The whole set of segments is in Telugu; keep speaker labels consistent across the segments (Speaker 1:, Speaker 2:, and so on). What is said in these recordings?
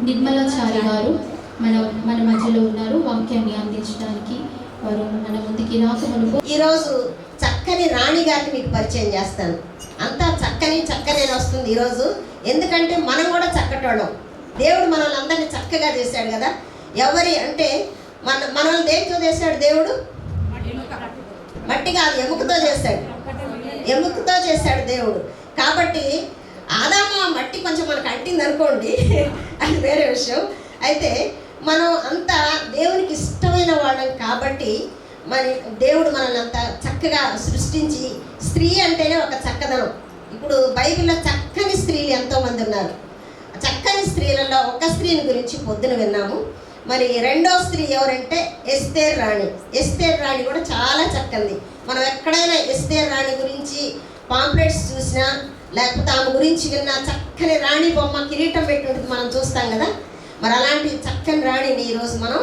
Speaker 1: నిర్మలాచారి గారు మన మధ్యలో ఉన్నారు. వాక్యాన్ని అందించడానికి వారు మన ముందుకి రాకమునుపు
Speaker 2: ఈరోజు చక్కని రాణి గారిని మీకు పరిచయం చేస్తాను. అంతా చక్కని వస్తుంది ఈరోజు. ఎందుకంటే మనం కూడా చక్కటోళ్ళం. దేవుడు మనల్ని అందరినీ చక్కగా చేశాడు కదా. ఎవరి అంటే మనల్ని దేనితో చేశాడు దేవుడు? మట్టి కాదు, ఎముకతో చేశాడు. ఎముకతో చేశాడు దేవుడు. కాబట్టి ఆదాము ఆ మట్టి కొంచెం మనకు అంటింది అనుకోండి, అది వేరే విషయం. అయితే మనం అంతా దేవునికి ఇష్టమైన వాళ్ళం కాబట్టి మరి దేవుడు మనల్ని అంత చక్కగా సృష్టించి, స్త్రీ అంటేనే ఒక చక్కదనం. ఇప్పుడు బైబిల్లో చక్కని స్త్రీలు ఎంతోమంది ఉన్నారు. చక్కని స్త్రీలలో ఒక స్త్రీని గురించి పొద్దున విన్నాము. మరి రెండో స్త్రీ ఎవరంటే ఎస్తేర్ రాణి. ఎస్తేర్ రాణి కూడా చాలా చక్కనిది. మనం ఎక్కడైనా ఎస్తేర్ రాణి గురించి పాంప్లెట్స్ చూసినా లేకపోతే ఆమె గురించి విన్నా చక్కని రాణి బొమ్మ కిరీటం పెట్టి ఉంటుంది, మనం చూస్తాం కదా. మరి అలాంటి చక్కని రాణిని ఈరోజు మనం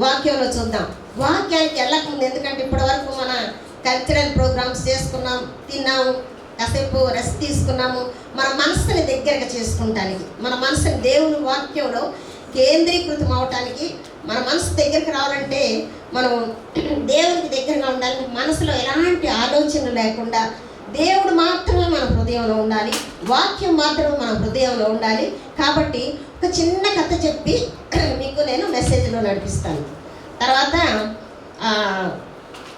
Speaker 2: వాక్యంలో చూద్దాం. వాక్యానికి వెళ్ళకముందు, ఎందుకంటే ఇప్పటి వరకు మన కల్చరల్ ప్రోగ్రామ్స్ చేసుకున్నాం, తిన్నాము, కాసేపు రెస్ట్ తీసుకున్నాము. మన మనసుని దగ్గరగా చేసుకుంటానికి, మన మనసుని దేవుని వాక్యంలో కేంద్రీకృతం అవటానికి, మన మనసు దగ్గరికి రావాలంటే మనం దేవునికి దగ్గరగా ఉండాలి. మనసులో ఎలాంటి ఆలోచనలు లేకుండా దేవుడు మాత్రమే మన హృదయంలో ఉండాలి, వాక్యం మాత్రమే మన హృదయంలో ఉండాలి. కాబట్టి ఒక చిన్న కథ చెప్పి మీకు నేను మెసేజ్లో నడిపిస్తాను. తర్వాత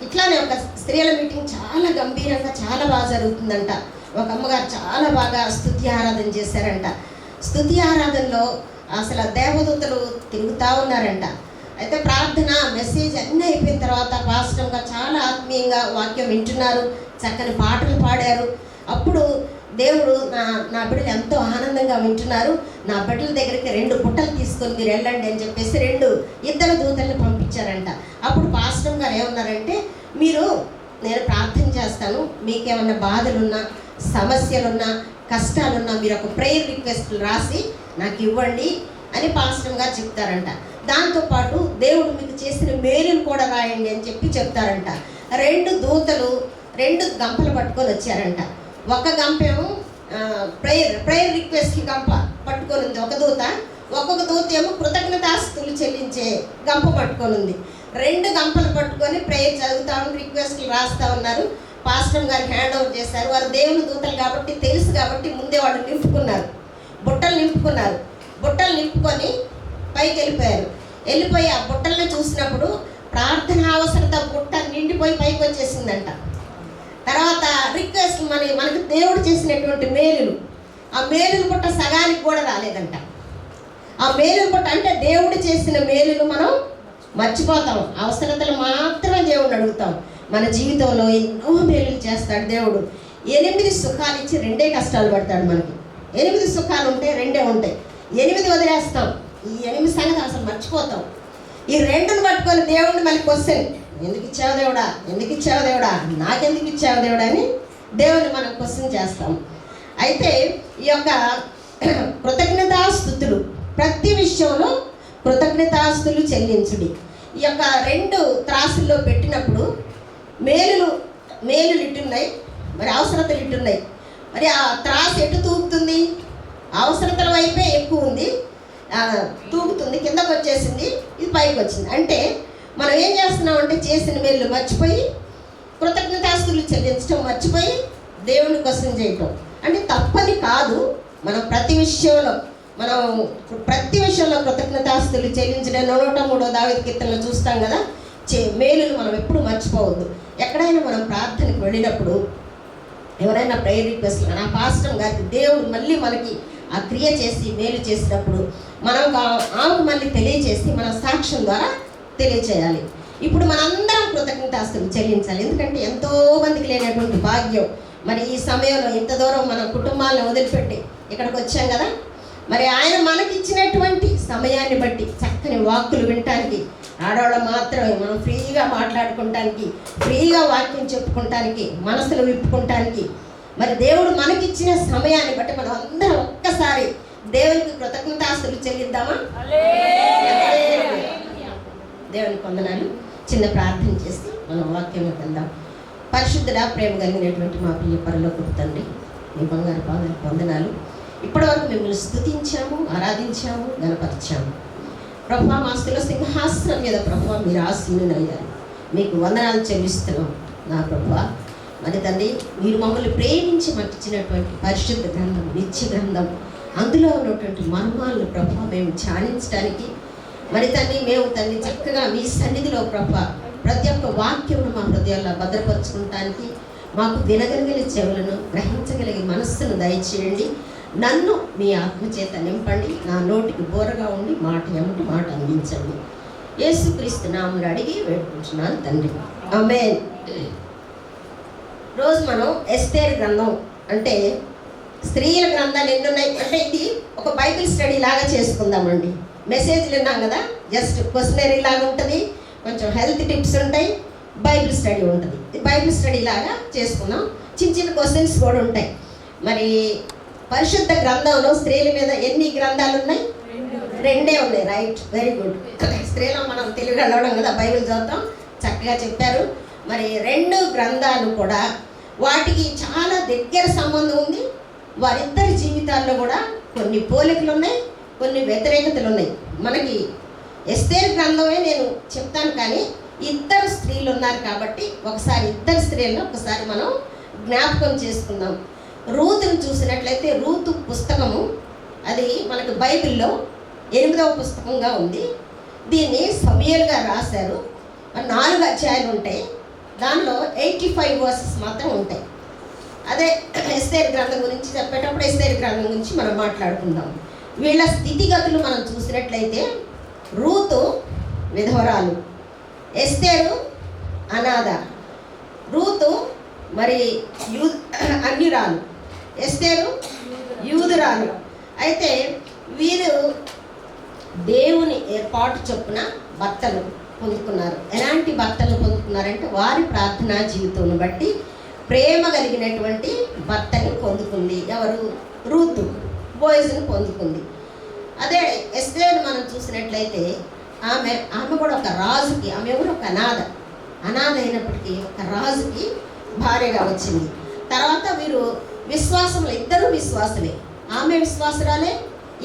Speaker 2: ఇట్లానే ఒక స్త్రీల మీటింగ్ చాలా గంభీరంగా చాలా బాగా జరుగుతుందంట. ఒక అమ్మగారు చాలా బాగా స్తుతి ఆరాధన చేశారంట. స్తుతి ఆరాధనలో అసలు దేవదూతలు తిరుగుతూ ఉన్నారంట. అయితే ప్రార్థన మెసేజ్ అన్నీ అయిపోయిన తర్వాత పాస్టర్గా చాలా ఆత్మీయంగా వాక్యం వింటున్నారు, చక్కని పాటలు పాడారు. అప్పుడు దేవుడు నా బిడ్డలు ఎంతో ఆనందంగా వింటున్నారు, నా బిడ్డల దగ్గరికి 2 బుట్టలు తీసుకొని మీరు వెళ్ళండి అని చెప్పేసి 2 దూతల్ని పంపించారంట. అప్పుడు పాస్టర్ గారు ఏమన్నారంటే, నేను ప్రార్థన చేస్తాను, మీకేమన్నా బాధలున్నా, సమస్యలున్నా, కష్టాలున్నా మీరు ఒక ప్రేయర్ రిక్వెస్ట్ రాసి నాకు ఇవ్వండి అని పాస్టర్ గారు చెప్తారంట. దాంతోపాటు దేవుడు మీకు చేసిన మేలును కూడా రాయండి అని చెప్పి చెప్తారంట. 2 దూతలు 2 గంపలు పట్టుకొని వచ్చారంట. ఒక గంపేమో ప్రేయర్ రిక్వెస్ట్కి గంప పట్టుకొని ఉంది ఒక దూత, ఒక్కొక్క దూత ఏమో కృతజ్ఞతాస్తులు చెల్లించే గంప పట్టుకొని ఉంది. 2 గంపలు పట్టుకొని ప్రేయర్ చదువుతా ఉన్నారు, రిక్వెస్ట్లు రాస్తూ ఉన్నారు. పాస్టర్ గారికి హ్యాండ్ ఓవర్ చేశారు. వారు దేవుని దూతలు కాబట్టి తెలుసు కాబట్టి ముందే వాళ్ళు నింపుకున్నారు, బుట్టలు నింపుకొని పైకి వెళ్ళిపోయి ఆ బుట్టల్ని చూసినప్పుడు ప్రార్థన అవసరత బుట్ట నిండిపోయి పైకి వచ్చేసిందంట. తర్వాత రిక్వెస్ట్ మనకు దేవుడు చేసినటువంటి మేలులు, ఆ మేలులు బుట్ట సగానికి కూడా రాలేదంట. ఆ మేలులు బుట్ట అంటే దేవుడు చేసిన మేలులు మనం మర్చిపోతాం, అవసరతలు మాత్రమే దేవుడిని అడుగుతాం. మన జీవితంలో ఎన్నో మేలులు చేస్తాడు దేవుడు. 8 సుఖాలు ఇచ్చి 2 కష్టాలు పడతాడు మనకి. 8 సుఖాలు ఉంటే 2 ఉంటాయి, 8 వదిలేస్తాం. ఈ 8 సంగతి అసలు మర్చిపోతాం. ఈ 2ని పట్టుకొని దేవుడిని మళ్ళీ క్వశ్చన్, ఎందుకు ఇచ్చావు దేవుడా, నాకెందుకు ఇచ్చావు దేవుడా అని దేవుని మనం క్వశ్చన్ చేస్తాం. అయితే ఈ యొక్క కృతజ్ఞతాస్తుతులు, ప్రతి విషయంలో కృతజ్ఞతాస్తులు చెల్లించుడి. ఈ యొక్క 2 త్రాసుల్లో పెట్టినప్పుడు మేలులు ఇట్టున్నాయి, మరి అవసరతలు ఇట్టున్నాయి. మరి ఆ త్రాసు ఎటు తూగుతుంది? అవసరతల వైపే ఎక్కువ ఉంది, తూగుతుంది, కిందకు వచ్చేసింది, ఇది పైకి వచ్చింది. అంటే మనం ఏం చేస్తున్నామంటే చేసిన మేలు మర్చిపోయి, కృతజ్ఞతాస్తులు చెల్లించడం మర్చిపోయి దేవుని కోసం చేయటం. అంటే తప్పని కాదు, మనం ప్రతి విషయంలో కృతజ్ఞతాస్తులు చెల్లించడం 103వ దావీదు కీర్తనలో చూస్తాం కదా. మేలును మనం ఎప్పుడు మర్చిపోవద్దు. ఎక్కడైనా మనం ప్రార్థనకు వెళ్ళినప్పుడు ఎవరైనా ప్రేయర్ రిక్వెస్ట్ ఆ పాస్టర్ గారికి దేవుడు మళ్ళీ మనకి ఆ క్రియ చేసి మేలు చేసినప్పుడు మనం ఆమెకు మళ్ళీ తెలియచేసి మన సాక్ష్యం ద్వారా తెలియచేయాలి. ఇప్పుడు మనందరం కృతజ్ఞతాస్తులు చెల్లించాలి. ఎందుకంటే ఎంతోమందికి లేనటువంటి భాగ్యం. మరి ఈ సమయంలో ఇంత దూరం మన కుటుంబాలను వదిలిపెట్టి ఇక్కడికి వచ్చాం కదా. మరి ఆయన మనకిచ్చినటువంటి సమయాన్ని బట్టి చక్కని వాక్కులు వినటానికి, ఆడవాళ్ళ మాత్రమే మనం ఫ్రీగా మాట్లాడుకుంటానికి, ఫ్రీగా వాక్యం చెప్పుకుంటానికి, మనసులు విప్పుకుంటానికి, మరి దేవుడు మనకిచ్చిన సమయాన్ని బట్టి మనం అందరం ఒక్కసారి దేవునికి కృతజ్ఞతాస్తులు చెల్లిద్దామా? దేవునికి వందనాలు. చిన్న ప్రార్థన చేసి మనం వాక్యంలోకి వెళ్దాం. పరిశుద్ధుడా, ప్రేమ కలిగినటువంటి మా ప్రియ పరలోకపు తండ్రి, మీ బంగారు పాదాలకు వందనాలు. ఇప్పటివరకు మిమ్మల్ని స్తుతించాము, ఆరాధించాము, గణపరిచాము. ప్రభువా, మా స్థిర సింహాసనం మీద ప్రభువా మీరు ఆసీనులయ్యారు. మీకు వందనాలు చెల్లిస్తున్నాం నా ప్రభువా. మరి తండ్రి, మీరు మమ్మల్ని ప్రేమించి మాకు ఇచ్చినటువంటి పరిశుద్ధ గ్రంథం, నిత్య గ్రంథం, అందులో ఉన్నటువంటి మర్మాలను ప్రభువా మేము ధ్యానించడానికి, మరి తండ్రి మేము తండ్రి చక్కగా మీ సన్నిధిలో ప్రభువా ప్రతి ఒక్క వాక్యమును మా హృదయాల్లో భద్రపరుచుకుంటానికి మాకు వినగలిగిన చెవులను, గ్రహించగలిగే మనస్సును దయచేయండి. నన్ను మీ ఆత్మచేత నింపండి. నా నోటికి బోరగా ఉండి మాట ఎమ్మటి మాట అందించండి. యేసుక్రీస్తు నామమున అడిగి వేడుకుంటున్నాను తండ్రి, ఆమేన్. రోజు మనం ఎస్తేరు గ్రంథం అంటే స్త్రీల గ్రంథాలు ఎన్ని ఉన్నాయి అంటే ఇది ఒక బైబిల్ స్టడీ లాగా చేసుకుందామండి. మెసేజ్లు విన్నాం కదా, జస్ట్ క్వశ్చనరీ లాగా ఉంటుంది, కొంచెం హెల్త్ టిప్స్ ఉంటాయి, బైబిల్ స్టడీ ఉంటుంది. బైబిల్ స్టడీ లాగా చేసుకున్నాం. చిన్న చిన్న క్వశ్చన్స్ కూడా ఉంటాయి. మరి పరిశుద్ధ గ్రంథంలో స్త్రీల మీద ఎన్ని గ్రంథాలు ఉన్నాయి? 2 ఉన్నాయి. Right, very good. స్త్రీలో మనం తెలుగు వెళ్ళడం కదా, బైబిల్ చదువుతాం, చక్కగా చెప్పారు. మరి 2 గ్రంథాలు కూడా వాటికి చాలా దగ్గర సంబంధం ఉంది. వారిద్దరి జీవితాల్లో కూడా కొన్ని పోలికలు ఉన్నాయి, కొన్ని వ్యతిరేకతలు ఉన్నాయి. మనకి ఎస్తేరు గ్రంథమే నేను చెప్తాను, కానీ ఇద్దరు స్త్రీలు ఉన్నారు కాబట్టి ఒకసారి ఇద్దరు స్త్రీలను ఒకసారి మనం జ్ఞాపకం చేసుకుందాం. రూతును చూసినట్లయితే రూతు పుస్తకము అది మనకు బైబిల్లో 8వ పుస్తకంగా ఉంది. దీన్ని సమూయేలు గారు రాశారు. 4 అధ్యాయాలు ఉంటాయి. దానిలో 85 వర్సెస్ మాత్రం ఉంటాయి. అదే ఎస్తేరు గ్రంథం గురించి చెప్పేటప్పుడు ఎస్తేరు గ్రంథం గురించి మనం మాట్లాడుకుందాం. వీళ్ళ స్థితిగతులు మనం చూసినట్లయితే రూతు విధవరాలు, ఎస్తేరు అనాథ. రూతు మరి అన్యురాలు, ఎస్తేరు యూదురాలు. అయితే వీరు దేవుని ఏర్పాటు చొప్పున భర్తలు పొందుకున్నారు. ఎలాంటి భర్తలు పొందుకున్నారంటే వారి ప్రార్థనా జీవితం బట్టి ప్రేమ కలిగినటువంటి భర్తని పొందుకుంది. ఎవరు? రూతు బోయజుని పొందుకుంది. అదే ఎస్తేరు మనం చూసినట్లయితే ఆమె కూడా ఒక రాజుకి, ఆమె కూడా ఒక అనాథ అయినప్పటికీ ఒక రాజుకి భార్యగా వచ్చింది. తర్వాత వీరు విశ్వాసములు, ఇద్దరు విశ్వాసులే. ఆమె విశ్వాసురాలే,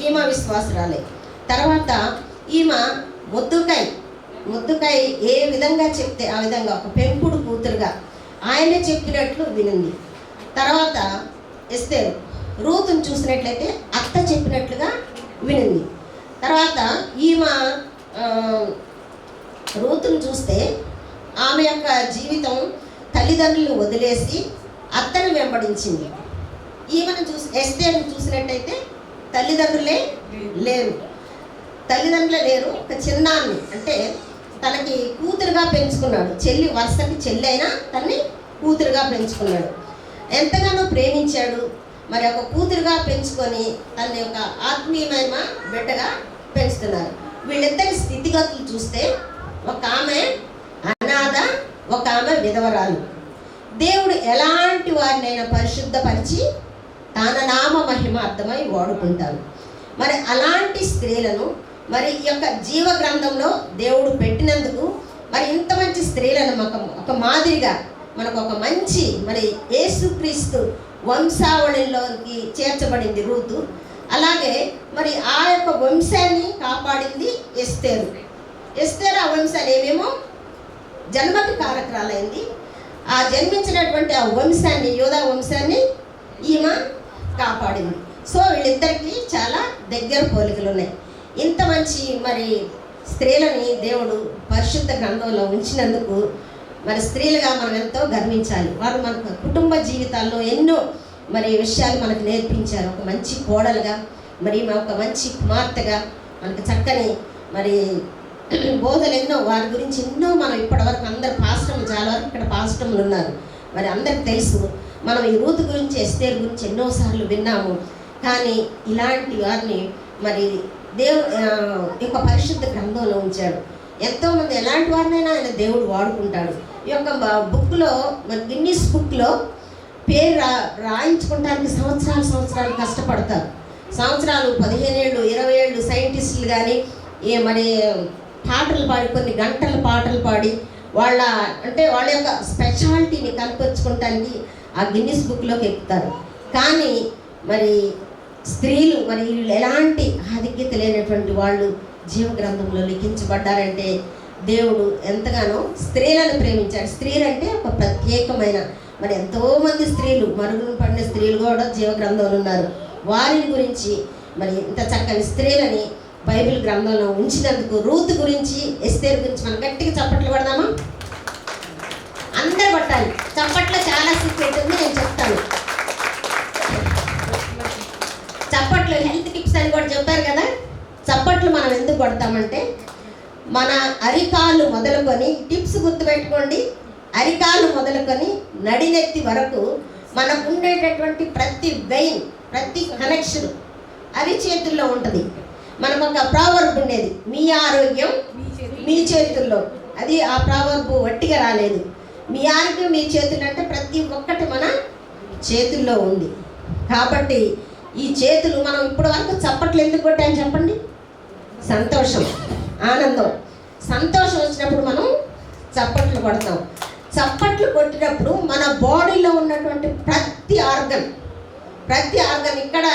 Speaker 2: ఈమె విశ్వాసురాలే. తర్వాత ఈమె ముద్దుకాయ ఏ విధంగా చెప్తే ఆ విధంగా ఒక పెంపుడు కూతురుగా ఆయనే చెప్పినట్లు వినింది. తర్వాత ఎస్తేరు రూతును చూసినట్లయితే అత్త చెప్పినట్లుగా వినింది. తర్వాత ఈమె రూతును చూస్తే ఆమె యొక్క జీవితం తల్లిదండ్రులను వదిలేసి అత్తను వెంబడించింది. ఈమెను ఎస్తేరును చూసినట్టయితే తల్లిదండ్రులే లేరు. ఒక చిన్నాన్ని అంటే తనకి కూతురుగా పెంచుకున్నాడు. వరుసకి చెల్లి అయినా తనని కూతురుగా పెంచుకున్నాడు. ఎంతగానో ప్రేమించాడు. మరి ఒక కూతురుగా పెంచుకొని తనని ఒక ఆత్మీయమైన బిడ్డగా పెంచుతున్నారు. వీళ్ళిద్దరి స్థితిగతులు చూస్తే ఒక ఆమె అనాథ, ఒక ఆమె విధవరాలు. దేవుడు ఎలాంటి వారినైనా పరిశుద్ధపరిచి తన నామ మహిమార్థమై వాడుకుంటారు. మరి అలాంటి స్త్రీలను మరి ఈ యొక్క జీవ గ్రంథంలో దేవుడు పెట్టినందుకు మరి ఇంత మంచి స్త్రీలను ఒక మాదిరిగా మనకు ఒక మంచి మరి యేసుక్రీస్తు వంశావళిలోకి చేర్చబడింది రూతు. అలాగే మరి ఆ యొక్క వంశాన్ని కాపాడింది ఎస్తేరు. ఆ వంశాన్ని ఏమేమో జన్మకి కారకురాలైంది. ఆ జన్మించినటువంటి ఆ వంశాన్ని, యోధా వంశాన్ని ఈమె కాపాడింది. సో వీళ్ళిద్దరికీ చాలా దగ్గర పోలికలు ఉన్నాయి. ఇంత మంచి మరి స్త్రీలని దేవుడు పరిశుద్ధ గ్రంథంలో ఉంచినందుకు మరి స్త్రీలుగా మనం ఎంతో గర్వించాలి. వారు మన కుటుంబ జీవితాల్లో ఎన్నో మరి విషయాలు మనకు నేర్పించారు. ఒక మంచి కోడలుగా, మరి ఒక మంచి కుమార్తెగా మనకు చక్కని మరి బోధలు ఎన్నో, వారి గురించి ఎన్నో మనం ఇప్పటివరకు అందరు పాస్టర్లు, చాలా వరకు ఇక్కడ పాస్టర్లు ఉన్నారు, మరి అందరికి తెలుసు. మనం ఈ రూతు గురించి, ఎస్తేరు గురించి ఎన్నోసార్లు విన్నాము. కానీ ఇలాంటి వారిని మరి యొక్క పరిశుద్ధ గ్రంథంలో ఉంచాడు. ఎంతోమంది ఎలాంటి వారినైనా ఆయన దేవుడు వాడుకుంటాడు. ఈ యొక్క బుక్లో, మరి గిన్నిస్ బుక్లో పేరు రాయించుకోవడానికి సంవత్సరాలు కష్టపడతారు. 15 ఏళ్ళు 20 ఏళ్ళు సైంటిస్టులు కానీ మరి పాటలు పాడి, కొన్ని గంటల పాటలు పాడి వాళ్ళ యొక్క స్పెషాలిటీని కనపరుచుకోవటానికి ఆ గిన్నిస్ బుక్లోకి ఎక్కుతారు. కానీ మరి స్త్రీలు మరి వీళ్ళు ఎలాంటి ఆధిక్యత లేనటువంటి వాళ్ళు జీవ గ్రంథంలో లిఖించబడ్డారంటే దేవుడు ఎంతగానో స్త్రీలను ప్రేమించాడు. స్త్రీలు అంటే ఒక ప్రత్యేకమైన మరి ఎంతోమంది స్త్రీలు, మరుగున పడిన స్త్రీలు కూడా జీవ గ్రంథంలో ఉన్నారు. వారిని గురించి మరి ఇంత చక్కని స్త్రీలని బైబిల్ గ్రంథంలో ఉంచినందుకు, రూతు గురించి, ఎస్తేరు గురించి మనం గట్టిగా చప్పట్లు పడదామా? అందరు పట్టాలి. చప్పట్లో చాలా సీక్రెట్ ఉంది, నేను చెప్తాను. చప్పట్లు హెల్త్ టిప్స్ అని కూడా చెప్పారు కదా. చప్పట్లు మనం ఎందుకు కొడతామంటే మన అరికాలు మొదలుకొని, టిప్స్ గుర్తుపెట్టుకోండి, అరికాలు మొదలుకొని నడినెత్తి వరకు మనకు ఉండేటటువంటి ప్రతి వెయిన్, ప్రతి కనెక్షన్ అరిచేతుల్లో ఉంటుంది. మనకు ఒక ప్రావర్బ్ ఉండేది, మీ ఆరోగ్యం మీ చేతుల్లో. అది ఆ ప్రావర్బ్ వట్టిగా రాలేదు. మీ ఆరోగ్యం మీ చేతుల్లో అంటే ప్రతి ఒక్కటి మన చేతుల్లో ఉంది. కాబట్టి ఈ చేతులు మనం ఇప్పటి వరకు చప్పట్లు ఎందుకు కొట్టాం చెప్పండి? సంతోషం, ఆనందం, సంతోషం వచ్చినప్పుడు మనం చప్పట్లు కొడతాం. చప్పట్లు కొట్టినప్పుడు మన బాడీలో ఉన్నటువంటి ప్రతి ఆర్గన్, ఇక్కడ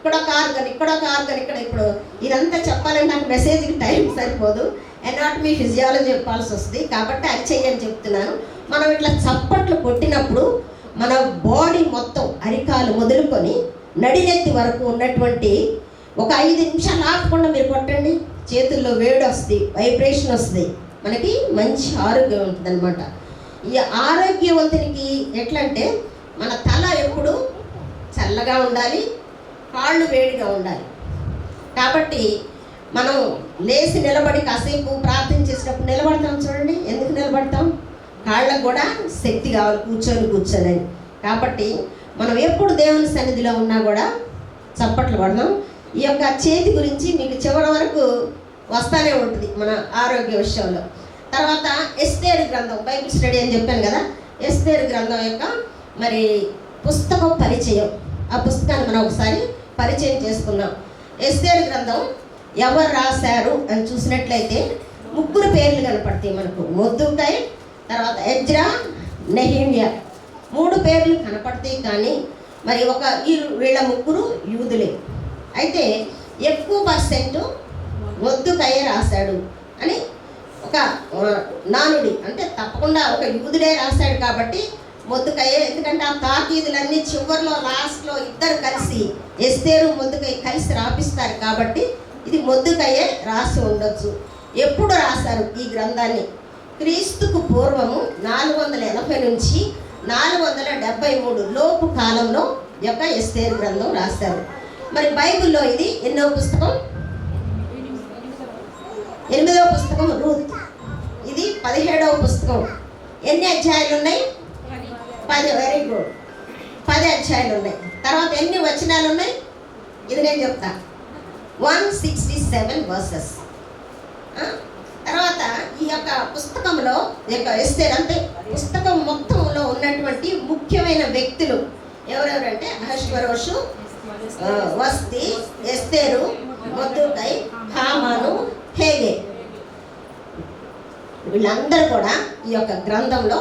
Speaker 2: ఒక ఆర్గన్, ఇక్కడ ఇప్పుడు ఇదంతా చెప్పాలంటే నాకు మెసేజ్కి టైం సరిపోదు. ఎనాటమీ, ఫిజియాలజీ చెప్పాల్సి వస్తుంది. కాబట్టి అది చెయ్యని చెప్తున్నాను. మనం ఇట్లా చప్పట్లు కొట్టినప్పుడు మన బాడీ మొత్తం అరికాలు మొదలుకొని నడినెత్తి వరకు ఉన్నటువంటి ఒక 5 నిమిషాలు ఆపకుండా మీరు కొట్టండి. చేతుల్లో వేడి వస్తుంది, వైబ్రేషన్ వస్తుంది, మనకి మంచి ఆరోగ్యం ఉంటుంది అనమాట. ఈ ఆరోగ్యవంతునికి ఎట్లా అంటే మన తల ఎప్పుడు చల్లగా ఉండాలి, కాళ్ళు వేడిగా ఉండాలి. కాబట్టి మనం లేచి నిలబడి కాసేపు ప్రార్థన చేసినప్పుడు నిలబడతాం చూడండి. ఎందుకు నిలబడతాం? కాళ్ళకు కూడా శక్తి కావాలి కూర్చొని. కాబట్టి మనం ఎప్పుడు దేవుని సన్నిధిలో ఉన్నా కూడా చప్పట్లు పడదాం. ఈ యొక్క చేతి గురించి మీకు చివరి వరకు వస్తానే ఉంటుంది మన ఆరోగ్య విషయంలో. తర్వాత ఎస్తేరు గ్రంథం, బైబిల్ స్టడీ అని చెప్పాను కదా. ఎస్తేరు గ్రంథం యొక్క మరి పుస్తకం పరిచయం, ఆ పుస్తకాన్ని మనం ఒకసారి పరిచయం చేసుకున్నాం. ఎస్తేరు గ్రంథం ఎవరు రాశారు అని చూసినట్లయితే 3 పేర్లు కనపడతాయి మనకు. మొర్దెకై, తర్వాత ఎజ్రా, నెహెమ్యా, 3 పేర్లు కనపడతాయి. కానీ మరి వీళ్ళ 3 యూదులే. అయితే ఎక్కువ పర్సెంట్ మొర్దెకై రాశాడు అని ఒక నానుడి, అంటే తప్పకుండా ఒక యూదుడే రాశాడు కాబట్టి మొర్దెకై. ఎందుకంటే ఆ తాకీదులన్నీ చివరిలో లాస్ట్లో ఇద్దరు కలిసి, ఎస్తేరు మొర్దెకై కలిసి రాపిస్తారు కాబట్టి ఇది మొర్దెకై రాసి ఉండొచ్చు. ఎప్పుడు రాశారు ఈ గ్రంథాన్ని? క్రీస్తుకు పూర్వము 480 నుంచి 473 లోపు కాలంలో యొక్క ఎస్తేరు గ్రంథం రాశారు. మరి బైబిల్లో ఇది ఎన్నో పుస్తకం? 8వ పుస్తకం రూత్. ఇది 17వ పుస్తకం. ఎన్ని అధ్యాయాలు ఉన్నాయి? 10. వెరీ గుడ్, 10 అధ్యాయాలు ఉన్నాయి. తర్వాత ఎన్ని వచనాలు ఉన్నాయి? ఇది నేను చెప్తా, 167 వర్సెస్. తర్వాత ఈ యొక్క పుస్తకంలో ఎస్తేరు అంటే పుస్తకం మొత్తంలో ఉన్నటువంటి ముఖ్యమైన వ్యక్తులు ఎవరెవరంటే అహష్వేరోషు, వస్తి, ఎస్తేరు, మొర్దెకై, హామాను, హేగే. వీళ్ళందరూ కూడా ఈ యొక్క గ్రంథంలో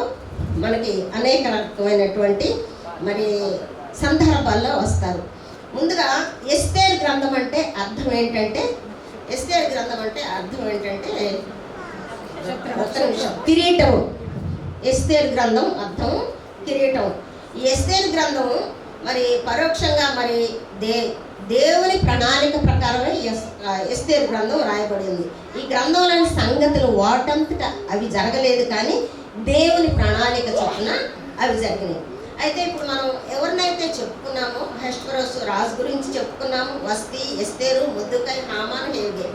Speaker 2: మనకి అనేక రకమైనటువంటి మరి సందర్భాల్లో వస్తారు. ముందుగా ఎస్తేరు గ్రంథం అంటే అర్థం ఏంటంటే, కిరీటం. ఎస్తేరు గ్రంథం అర్థం కిరీటం. ఈ ఎస్తేరు గ్రంథం మరి పరోక్షంగా మరి దేవుని ప్రణాళిక ప్రకారమే ఎస్తేరు గ్రంథం రాయబడింది. ఈ గ్రంథంలోని సంగతులు వాటంతటా అవి జరగలేదు, కానీ దేవుని ప్రణాళిక చొప్పున అవి జరిగినాయి. అయితే ఇప్పుడు మనం ఎవరినైతే చెప్పుకున్నామో, అహష్వేరోషు రాజు గురించి చెప్పుకున్నాము, వస్తి, ఎస్తేరు, మొర్దెకై, హామాను, హేగే.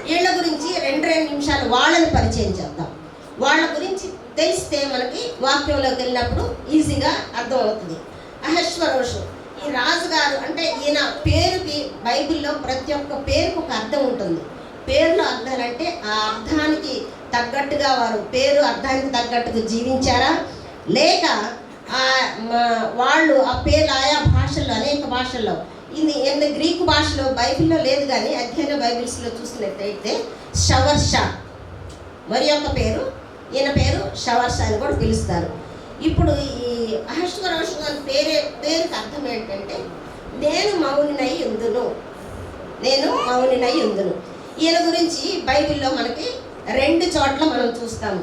Speaker 2: వీళ్ళ గురించి 2 నిమిషాలు వాళ్ళని పరిచయం చేద్దాం. వాళ్ళ గురించి తెలిస్తే మనకి వాక్యంలోకి వెళ్ళినప్పుడు ఈజీగా అర్థమవుతుంది. అహష్వేరోషు ఈ రాజుగారు అంటే ఈయన పేరుకి బైబిల్లో ప్రతి ఒక్క పేరుకు ఒక అర్థం ఉంటుంది. పేర్లో అర్థాలంటే ఆ అర్థానికి తగ్గట్టుగా వారు పేరు అర్థానికి తగ్గట్టుగా జీవించారా, లేక వాళ్ళు ఆ పేర్లు ఆయా భాషల్లో, అనేక భాషల్లో, ఇది గ్రీకు భాషలో బైబిల్లో లేదు, కానీ అధ్యయన బైబిల్స్లో చూసినట్లయితే షవర్షా, మరి యొక్క పేరు, ఈయన పేరు షవర్షా అని కూడా పిలుస్తారు. ఇప్పుడు ఈ అహష్వేరోషు పేరుకి అర్థం ఏంటంటే నేను మౌనినై ఉందును, నేను మౌనినై ఉందును. ఈయన గురించి బైబిల్లో మనకి 2 చోట్ల మనం చూస్తాము.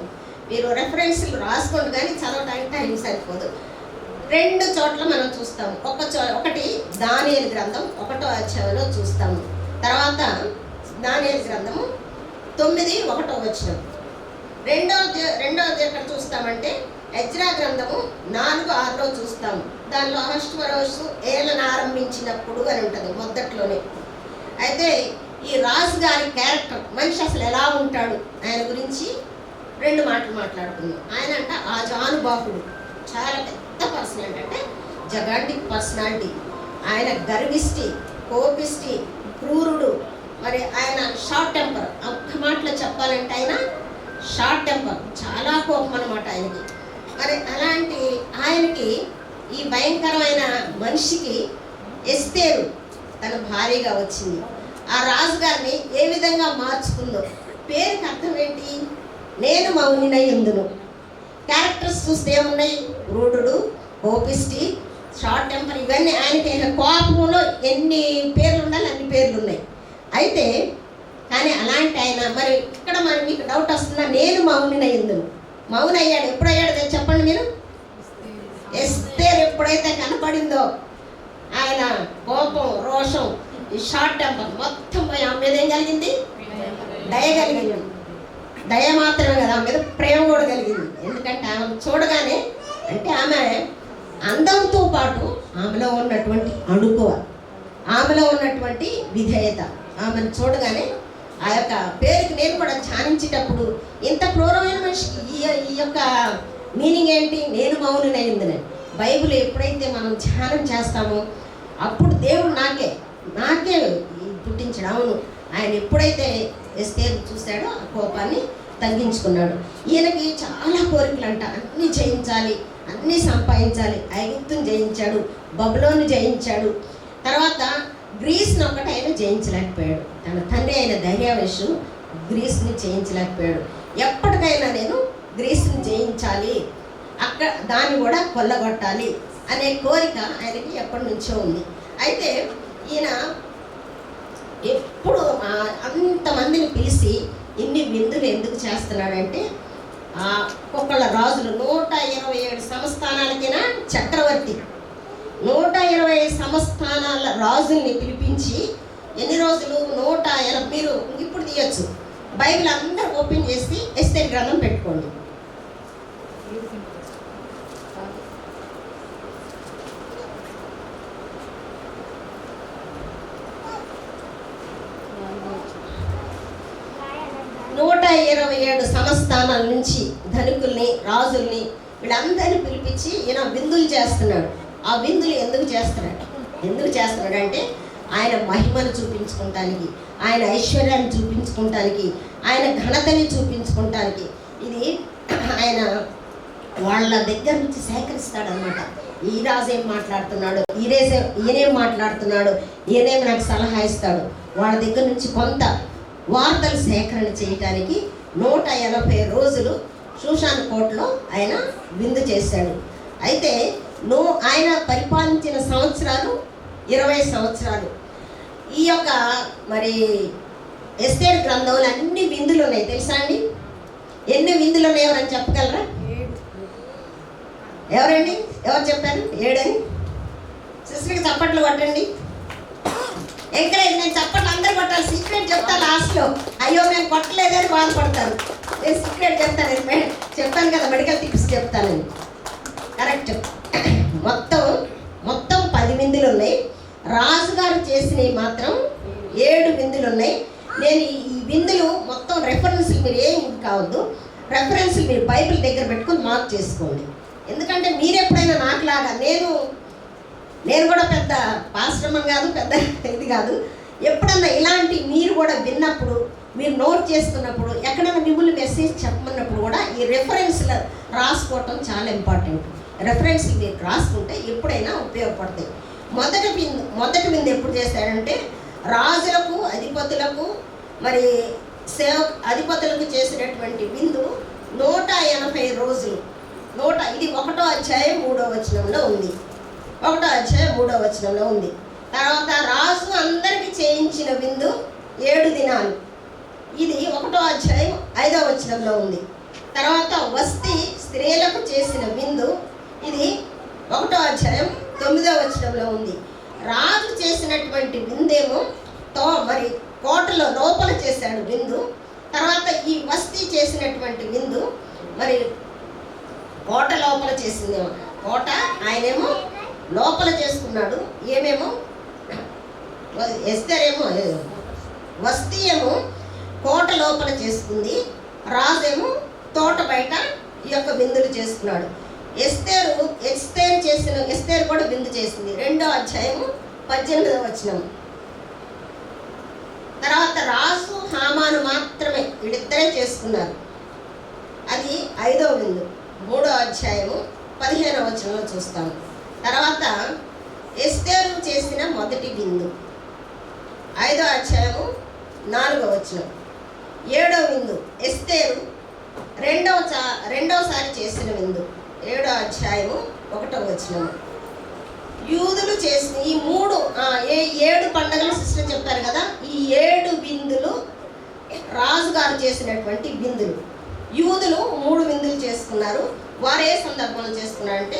Speaker 2: మీరు రెఫరెన్స్లు రాసుకోండి, కానీ చదవడానికి టైం సరిపోదు. 2 చోట్ల మనం చూస్తాము. ఒకటి దానియేలు గ్రంథం 1వ అధ్యాయంలో చూస్తాము. తర్వాత దానియేలు గ్రంథము 9:1 వచనం. రెండవది ఎక్కడ చూస్తామంటే ఎజ్రా గ్రంథము 4:6 చూస్తాము. దానిలో అహష్వరోషు ఏలన ఆరంభించినప్పుడు అని ఉంటుంది మొదట్లోనే. అయితే ఈ రాజు గారి క్యారెక్టర్, మనిషి అసలు ఎలా ఉంటాడు, ఆయన గురించి 2 మాటలు మాట్లాడుకుందాం. ఆయన అంట ఆజానుబాహుడు, చాలా పెద్ద పర్సనాలిటీ, అంటే జగాంటిక్ పర్సనాలిటీ. ఆయన గర్విష్టి, కోపిష్టి, క్రూరుడు. మరి ఆయన షార్ట్ టెంపర్. ఒక్క మాటలో చెప్పాలంటే ఆయన షార్ట్ టెంపర్, చాలా కోపం అన్నమాట ఆయనకి. మరి అలాంటి ఆయనకి, ఈ భయంకరమైన మనిషికి ఎస్తేరు తన భార్యగా వచ్చింది. ఆ రాజుగారిని ఏ విధంగా మార్చుకుందో. పేరుకి అర్థం ఏంటి? నేను మౌనినై ఉందును. క్యారెక్టర్స్ చూస్తే ఏమున్నాయి? రూఢుడు, కోపిష్టి, షార్ట్ టెంపర్, ఇవన్నీ ఆయనకి. కోపంలో ఎన్ని పేర్లు ఉండాలి అన్ని పేర్లు ఉన్నాయి. అయితే కానీ అలాంటి ఆయన, మరి ఇక్కడ మరి మీకు డౌట్ వస్తుందా? నేను మౌనినై ఉందును. మౌని అయ్యాడు. ఎప్పుడయ్యాడు చెప్పండి మీరు? ఎస్తేరు ఎప్పుడైతే కనపడిందో ఆయన కోపం, రోషం, ఈ షార్ట్ టెంపర్ మొత్తం పోయి ఆమె మీద ఏం కలిగింది? దయ కలిగింది. దయ మాత్రమే కదా, ఆమె మీద ప్రేమ కూడా కలిగింది. ఎందుకంటే ఆమె చూడగానే, అంటే ఆమె అందంతో పాటు ఆమెలో ఉన్నటువంటి అణుకువ, ఆమెలో ఉన్నటువంటి విధేయత, ఆమెను చూడగానే ఆ యొక్క పేరుకి నేను కూడా ధ్యానించేటప్పుడు, ఇంత క్రూరమైన మనిషికి ఈ యొక్క మీనింగ్ ఏంటి? నేను మౌనినై ఉందునని. బైబిల్ ఎప్పుడైతే మనం ధ్యానం చేస్తామో అప్పుడు దేవుడు నాకే పుట్టించాడు. అవును, ఆయన ఎప్పుడైతే ఎస్తేరు చూశాడో ఆ కోపాన్ని తగ్గించుకున్నాడు. ఈయనకి చాలా కోరికలు అంట, అన్నీ జయించాలి, అన్నీ సంపాదించాలి. ఐగుప్తుని జయించాడు, బబులోని జయించాడు. తర్వాత గ్రీస్ని ఒక్కటి ఆయన జయించలేకపోయాడు. తన తండ్రి అయిన దర్యావేషు గ్రీస్ని జయించలేకపోయాడు. ఎప్పటికైనా నేను గ్రీస్ని జయించాలి, అక్కడ దాన్ని కూడా కొల్లగొట్టాలి అనే కోరిక ఆయనకి ఎప్పటి నుంచో ఉంది. అయితే ఈయన ఎప్పుడు అంతమందిని పిలిచి ఇన్ని విందులు ఎందుకు చేస్తున్నాడంటే, ఒక్కొక్కళ్ళ రాజులు 127 సంస్థానాలకైనా చక్రవర్తి 120 సంస్థానాల రాజుల్ని పిలిపించి, ఎన్ని రోజులు? 180. మీరు ఇప్పుడు తీయచ్చు, బైబిల్ అందరూ ఓపెన్ చేసి ఎస్తేరు గ్రంథం పెట్టుకోండి. నూట 27 సంస్థానాల నుంచి ధనికుల్ని, రాజుల్ని, వీళ్ళందరినీ పిలిపించి ఈయన విందులు చేస్తున్నాడు. ఆ విందులు ఎందుకు చేస్తున్నాడంటే ఆయన మహిమను చూపించుకోవటానికి, ఆయన ఐశ్వర్యాన్ని చూపించుకోవటానికి, ఆయన ఘనతని చూపించుకోవటానికి. ఇది ఆయన వాళ్ళ దగ్గర నుంచి సేకరిస్తాడనమాట. ఈ రాజు ఏం మాట్లాడుతున్నాడు, ఈయనేం మాట్లాడుతున్నాడు, ఈయనేం నాకు సలహా ఇస్తాడు. వాళ్ళ దగ్గర నుంచి కొంత వార్తలు సేకరణ చేయటానికి 180 రోజులు షూషాను కోటలో ఆయన విందు చేశాడు. అయితే ఆయన పరిపాలించిన సంవత్సరాలు 20 సంవత్సరాలు. ఈ యొక్క మరి ఎస్తేరు గ్రంథంలో అన్ని విందులు ఉన్నాయి. తెలుసా అండి? ఎన్ని విందులు ఉన్నాయి? ఎవరని చెప్పగలరా? ఎవరండి? ఎవరు చెప్పారు? 7 అని. సిస్టర్కి చప్పట్లు కొట్టండి. ఎంకరేజ్. నేను చప్పట్లు అందరూ కొట్టాలి. సీక్రెట్ చెప్తా లాస్ట్లో. అయ్యో మేము కొట్టలేదని బాధపడతారు. నేను సీక్రెట్ చెప్తాను. చెప్పాను కదా, మెడికల్ టిప్స్ చెప్తానని. కరెక్ట్. మొత్తం 10 విందులు ఉన్నాయి. రాజుగారు చేసినవి మాత్రం 7 విందులు ఉన్నాయి. నేను ఈ విందులు మొత్తం రెఫరెన్స్లు మీరు ఏం కావద్దు, రెఫరెన్స్లు మీరు బైబిల్ దగ్గర పెట్టుకొని మార్క్ చేసుకోండి. ఎందుకంటే మీరు ఎప్పుడైనా నాకులాగా, నేను కూడా పెద్ద పాశ్రమం కాదు, పెద్ద ఇది కాదు. ఎప్పుడన్నా ఇలాంటి మీరు కూడా విన్నప్పుడు, మీరు నోట్ చేసుకున్నప్పుడు, ఎక్కడైనా మిమ్మల్ని మెసేజ్ చెప్పమన్నప్పుడు కూడా ఈ రెఫరెన్స్లు రాసుకోవటం చాలా ఇంపార్టెంట్. రెఫరెన్స్లు మీరు రాసుకుంటే ఎప్పుడైనా ఉపయోగపడతాయి. మొదటి విందు ఎప్పుడు చేశాడంటే, రాజులకు, అధిపతులకు, మరి అధిపతులకు చేసినటువంటి విందు 180 రోజులు. ఇది 1వ అధ్యాయం 3వ వచనంలో ఉంది. 1వ అధ్యాయం 3వ వచనంలో ఉంది. తర్వాత రాజు అందరికి చేయించిన విందు 7 దినాలు. ఇది 1వ అధ్యాయం 5వ వచనంలో ఉంది. తర్వాత వస్తీ స్త్రీలకు చేసిన విందు, ఇది 1వ అధ్యాయం 9వ వచనంలో ఉంది. రాజు చేసినటువంటి విందేమో మరి కోటలో లోపల చేశాడు విందు. తర్వాత ఈ వస్తీ చేసినటువంటి విందు మరి కోట లోపల చేసిందేమో. కోట ఆయనేమో లోపల చేసుకున్నాడు, ఏమేమో ఎస్తేరేమో వస్తీ ఏమో కోట లోపల చేసుకుంది, రాజేమో తోట బయట ఈ యొక్క విందులు చేసుకున్నాడు. ఎస్తేరు కూడా విందు చేసింది. 2వ అధ్యాయము 18వ వచనం. తర్వాత రాజు హామాను మాత్రమే వీళ్ళిద్దరే చేసుకున్నారు, అది 5వ విందు. 3వ అధ్యాయము 15వ వచనంలో చూస్తాము. తర్వాత ఎస్తేరు చేసిన మొదటి విందు 5వ అధ్యాయము 4వ వచనం. 7వ విందు ఎస్తేరు రెండవసారి చేసిన విందు 7వ అధ్యాయము 1వ వచనం. యూదులు చేసిన ఈ 7 పండుగలు సిస్టర్ చెప్పారు కదా, ఈ 7 విందులు రాజుగారు చేసినటువంటి విందులు. యూదులు 3 విందులు చేసుకున్నారు. వారు ఏ సందర్భంలో చేసుకున్నారంటే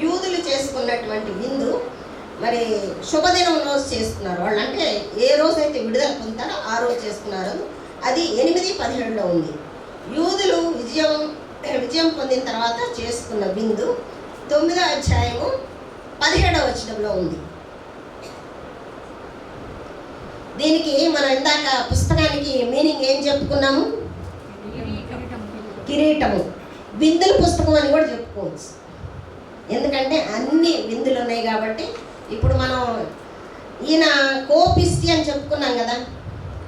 Speaker 2: యూదులు చేసుకున్నటువంటి విందు మరి శుభదినం రోజు చేసుకున్నారు. వాళ్ళు అంటే ఏ రోజైతే విడుదల పొందుతారో ఆ రోజు చేసుకున్నారు. అది 8:17లో ఉంది. యూదులు విజయం పొందిన తర్వాత చేసుకున్న విందు 9వ అధ్యాయము 17వ వచనంలో ఉంది. దీనికి మనం ఇందాక పుస్తకానికి మీనింగ్ ఏం చెప్పుకున్నాము? కిరీటము. విందుల పుస్తకం అని కూడా చెప్పుకోవచ్చు, ఎందుకంటే అన్ని విందులు ఉన్నాయి కాబట్టి. ఇప్పుడు మనం ఈయన కోపిస్తి అని చెప్పుకున్నాం కదా.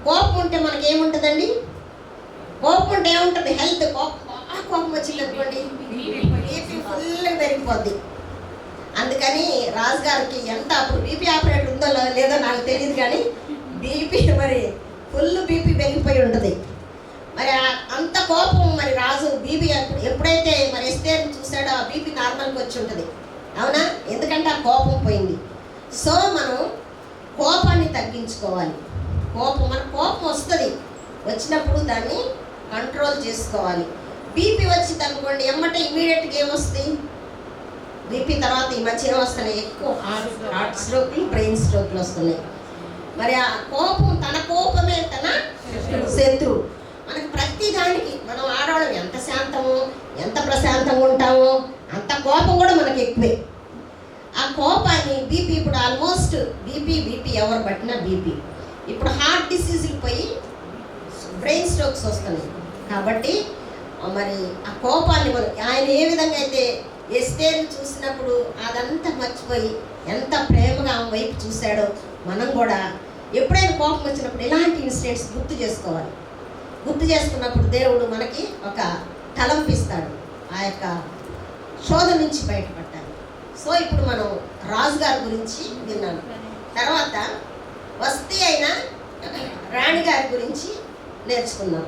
Speaker 2: కోపం ఉంటే మనకి ఏముంటుందండి? కోపం ఉంటే ఏముంటుంది? హెల్త్. కోపం వచ్చిందనుకోండి బీపీ ఫుల్గా పెరిగిపోద్ది. అందుకని రాజుగారికి ఎంత అప్పుడు బీపీ ఆపరేటర్ ఉందో లేదో నాకు తెలియదు, కానీ బీపీ మరి ఫుల్ బీపీ పెరిగిపోయి ఉంటుంది. మరి అంత కోపం మరి రాజు బీపీ ఎప్పుడైతే మరి ఎస్తేరు చూసాడో ఆ బీపీ నార్మల్కి వచ్చి ఉంటుంది, అవునా? ఎందుకంటే ఆ కోపం పోయింది. సో మనం కోపాన్ని తగ్గించుకోవాలి. మనకు కోపం వస్తుంది, వచ్చినప్పుడు దాన్ని కంట్రోల్ చేసుకోవాలి. బీపీ వచ్చింది అనుకోండి, ఎమ్మటే ఇమీడియట్గా ఏమొస్తుంది? బీపీ తర్వాత ఈ మధ్య వస్తున్నాయి ఎక్కువ హార్ట్ స్ట్రోక్లు, బ్రెయిన్ స్ట్రోక్లు వస్తున్నాయి. మరి ఆ కోపం, తన కోపమే తన శత్రువు. మనకి ప్రతి దానికి మనం ఆడవాళ్ళం ఎంత శాంతమో, ఎంత ప్రశాంతంగా ఉంటామో అంత కోపం కూడా మనకి ఎక్కువే. ఆ కోపాన్ని బీపీ ఇప్పుడు ఆల్మోస్ట్ బీపీ ఎవరు పట్టినా బీపీ. ఇప్పుడు హార్ట్ డిసీజులు పోయి బ్రెయిన్ స్ట్రోక్స్ వస్తున్నాయి. కాబట్టి మరి ఆ కోపాన్ని ఆయన ఏ విధంగా అయితే ఎస్తేరుని చూసినప్పుడు అదంతా మర్చిపోయి ఎంత ప్రేమగా ఆమె వైపు చూశాడో, మనం కూడా ఎప్పుడైనా కోపం వచ్చినప్పుడు ఇలాంటి ఇన్సిడెంట్స్ గుర్తు చేసుకోవాలి. గుర్తు చేసుకున్నప్పుడు దేవుడు మనకి ఒక తలంపిస్తాడు, ఆ యొక్క శోధ నుంచి బయటపడ్డాడు. సో ఇప్పుడు మనం రాజుగారి గురించి విన్నాను. తర్వాత వస్తీ అయిన రాణిగారి గురించి నేర్చుకున్నాం.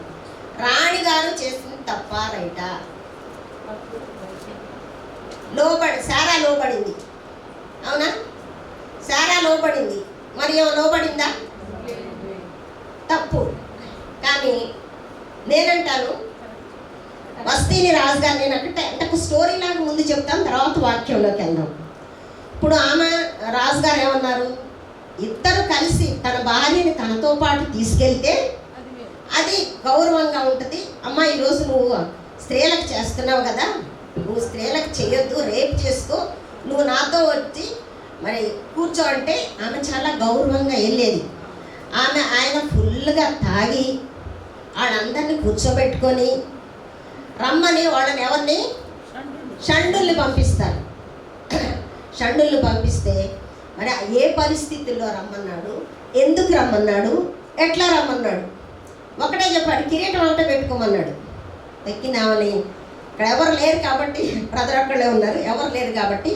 Speaker 2: రాణిగారు చేసింది తప్ప రైటా? శారా లోబడింది, అవునా? శారా లోబడింది, మరి ఏమో లోబడిందా? తప్పు. కానీ నేనంటాను వస్తీని రాజుగారు, నేనంటే ఒక స్టోరీ లాగా ముందు చెప్తాం, తర్వాత వాక్యంలోకి వెళ్దాం. ఇప్పుడు ఆమె రాజుగారు ఏమన్నారు? ఇద్దరు కలిసి తన భార్యని తనతో పాటు తీసుకెళ్తే అది గౌరవంగా ఉంటుంది. అమ్మ ఈరోజు నువ్వు స్త్రీలకు చేస్తున్నావు కదా, నువ్వు స్త్రీలకు చేయొద్దు, రేపు చేసుకో, నువ్వు నాతో వచ్చి మరి కూర్చో అంటే ఆమె చాలా గౌరవంగా వెళ్ళేది. ఆయన ఫుల్గా తాగి వాళ్ళందరినీ కూర్చోబెట్టుకొని రమ్మని వాళ్ళని ఎవరిని షండుల్ని పంపిస్తారు. షండుల్ని పంపిస్తే మరి ఏ పరిస్థితుల్లో రమ్మన్నాడు, ఎందుకు రమ్మన్నాడు, ఎట్లా రమ్మన్నాడు? ఒకటే చెప్పాడు, కిరీటం ఒకటే పెట్టుకోమన్నాడు. ఎక్కినామని ఇక్కడ ఎవరు లేరు కాబట్టి, బ్రదర్ ఒక్కళ్ళే ఉన్నారు, ఎవరు లేరు కాబట్టి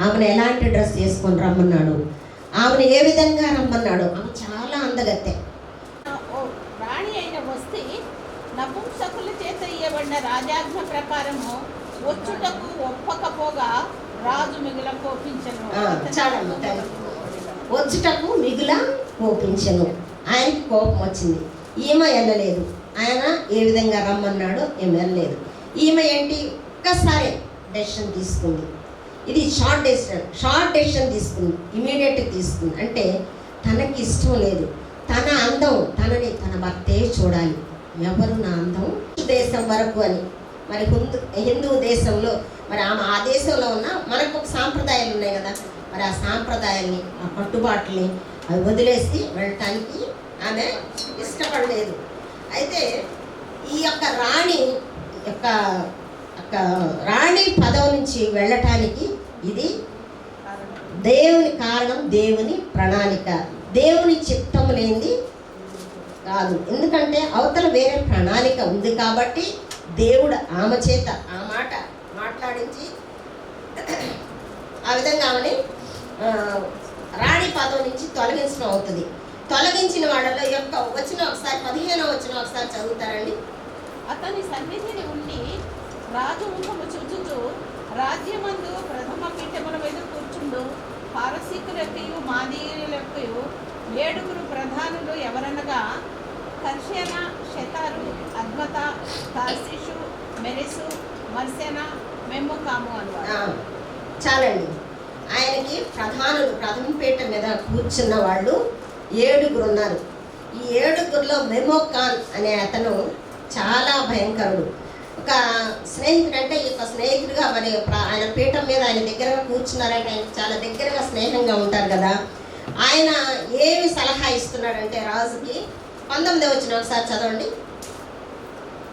Speaker 2: ఆమెను ఎలాంటి డ్రెస్ చేసుకొని రమ్మన్నాడు, ఆమెను ఏ విధంగా రమ్మన్నాడు. ఆమె చాలా అందగత్తె.
Speaker 3: రాణి అయిన వస్తీ నపుంసకుల చేత ఇయ్యబడిన రాజాజ్ఞ ప్రకారము వచ్చుటకు ఒప్పకపోగా రాజు మిగుల కోపించను.
Speaker 2: వచ్చుటకు మిగుల కోపించెను. ఆయనకి కోపం వచ్చింది. ఈమె వెళ్ళలేదు. ఆయన ఏ విధంగా రమ్మన్నాడో ఏమి వెళ్ళలేదు. ఈమె ఏంటి ఒక్కసారి డెసిషన్ తీసుకుంది. ఇది షార్ట్ డెసిషన్ తీసుకుంది, ఇమీడియట్గా తీసుకుంది. అంటే తనకి ఇష్టం లేదు, తన అందం తనని తన భర్తే చూడాలి. ఎవరు నా అందం దేశం వరకు అని. మరి హిందూ దేశంలో మరి ఆమె ఆ దేశంలో ఉన్న మనకు ఒక సాంప్రదాయాలు ఉన్నాయి కదా, మరి ఆ సాంప్రదాయాల్ని ఆ కట్టుబాట్లని అవి వదిలేసి వెళ్ళటానికి ఆమె ఇష్టపడలేదు. అయితే ఈ యొక్క రాణి పదవి నుంచి వెళ్ళటానికి ఇది దేవుని కారణం, దేవుని ప్రణాళిక. దేవుని చిత్తం లేనిది కాదు. ఎందుకంటే అవతల వేరే ప్రణాళిక ఉంది కాబట్టి దేవుడు ఆమె చేత ఆ మాట మాట్లాడించి ఆ విధంగా ఆమెని రాణి పదవి నుంచి తొలగించడం అవుతుంది. తొలగించిన వాళ్ళలో యొక్క వచ్చిన ఒకసారి 15వ వచనం ఒకసారి చదువుతారండి.
Speaker 3: అతని సన్నిధిని ఉండి రాజు ముఖము చూచుచు రాజ్యమందు ప్రథమ పీఠముల మీద కూర్చుండు పారసీకులెక్కయు మాదీయులెక్కయు 7 ప్రధానులు ఎవరనగా కర్షేన, షెతారు, అద్మత, తార్షీషు, మెరెసు, మర్సెన, మెమ్ముకాము అన్నవారు.
Speaker 2: చాలండి. ఆయనకి ప్రధానులు ప్రథమ పీఠ మీద కూర్చున్న వాళ్ళు 7 ఉన్నారు. ఈ 7లో మెమోకాన్ అనే అతను చాలా భయంకరుడు. ఒక స్నేహితుడు, అంటే ఈ యొక్క స్నేహితుడిగా మరి ఆయన పీఠం మీద ఆయన దగ్గరగా కూర్చున్నారంటే ఆయన చాలా దగ్గరగా స్నేహంగా ఉంటారు కదా. ఆయన ఏమి సలహా ఇస్తున్నాడంటే రాజుకి 19వ వచనం ఒకసారి చదవండి.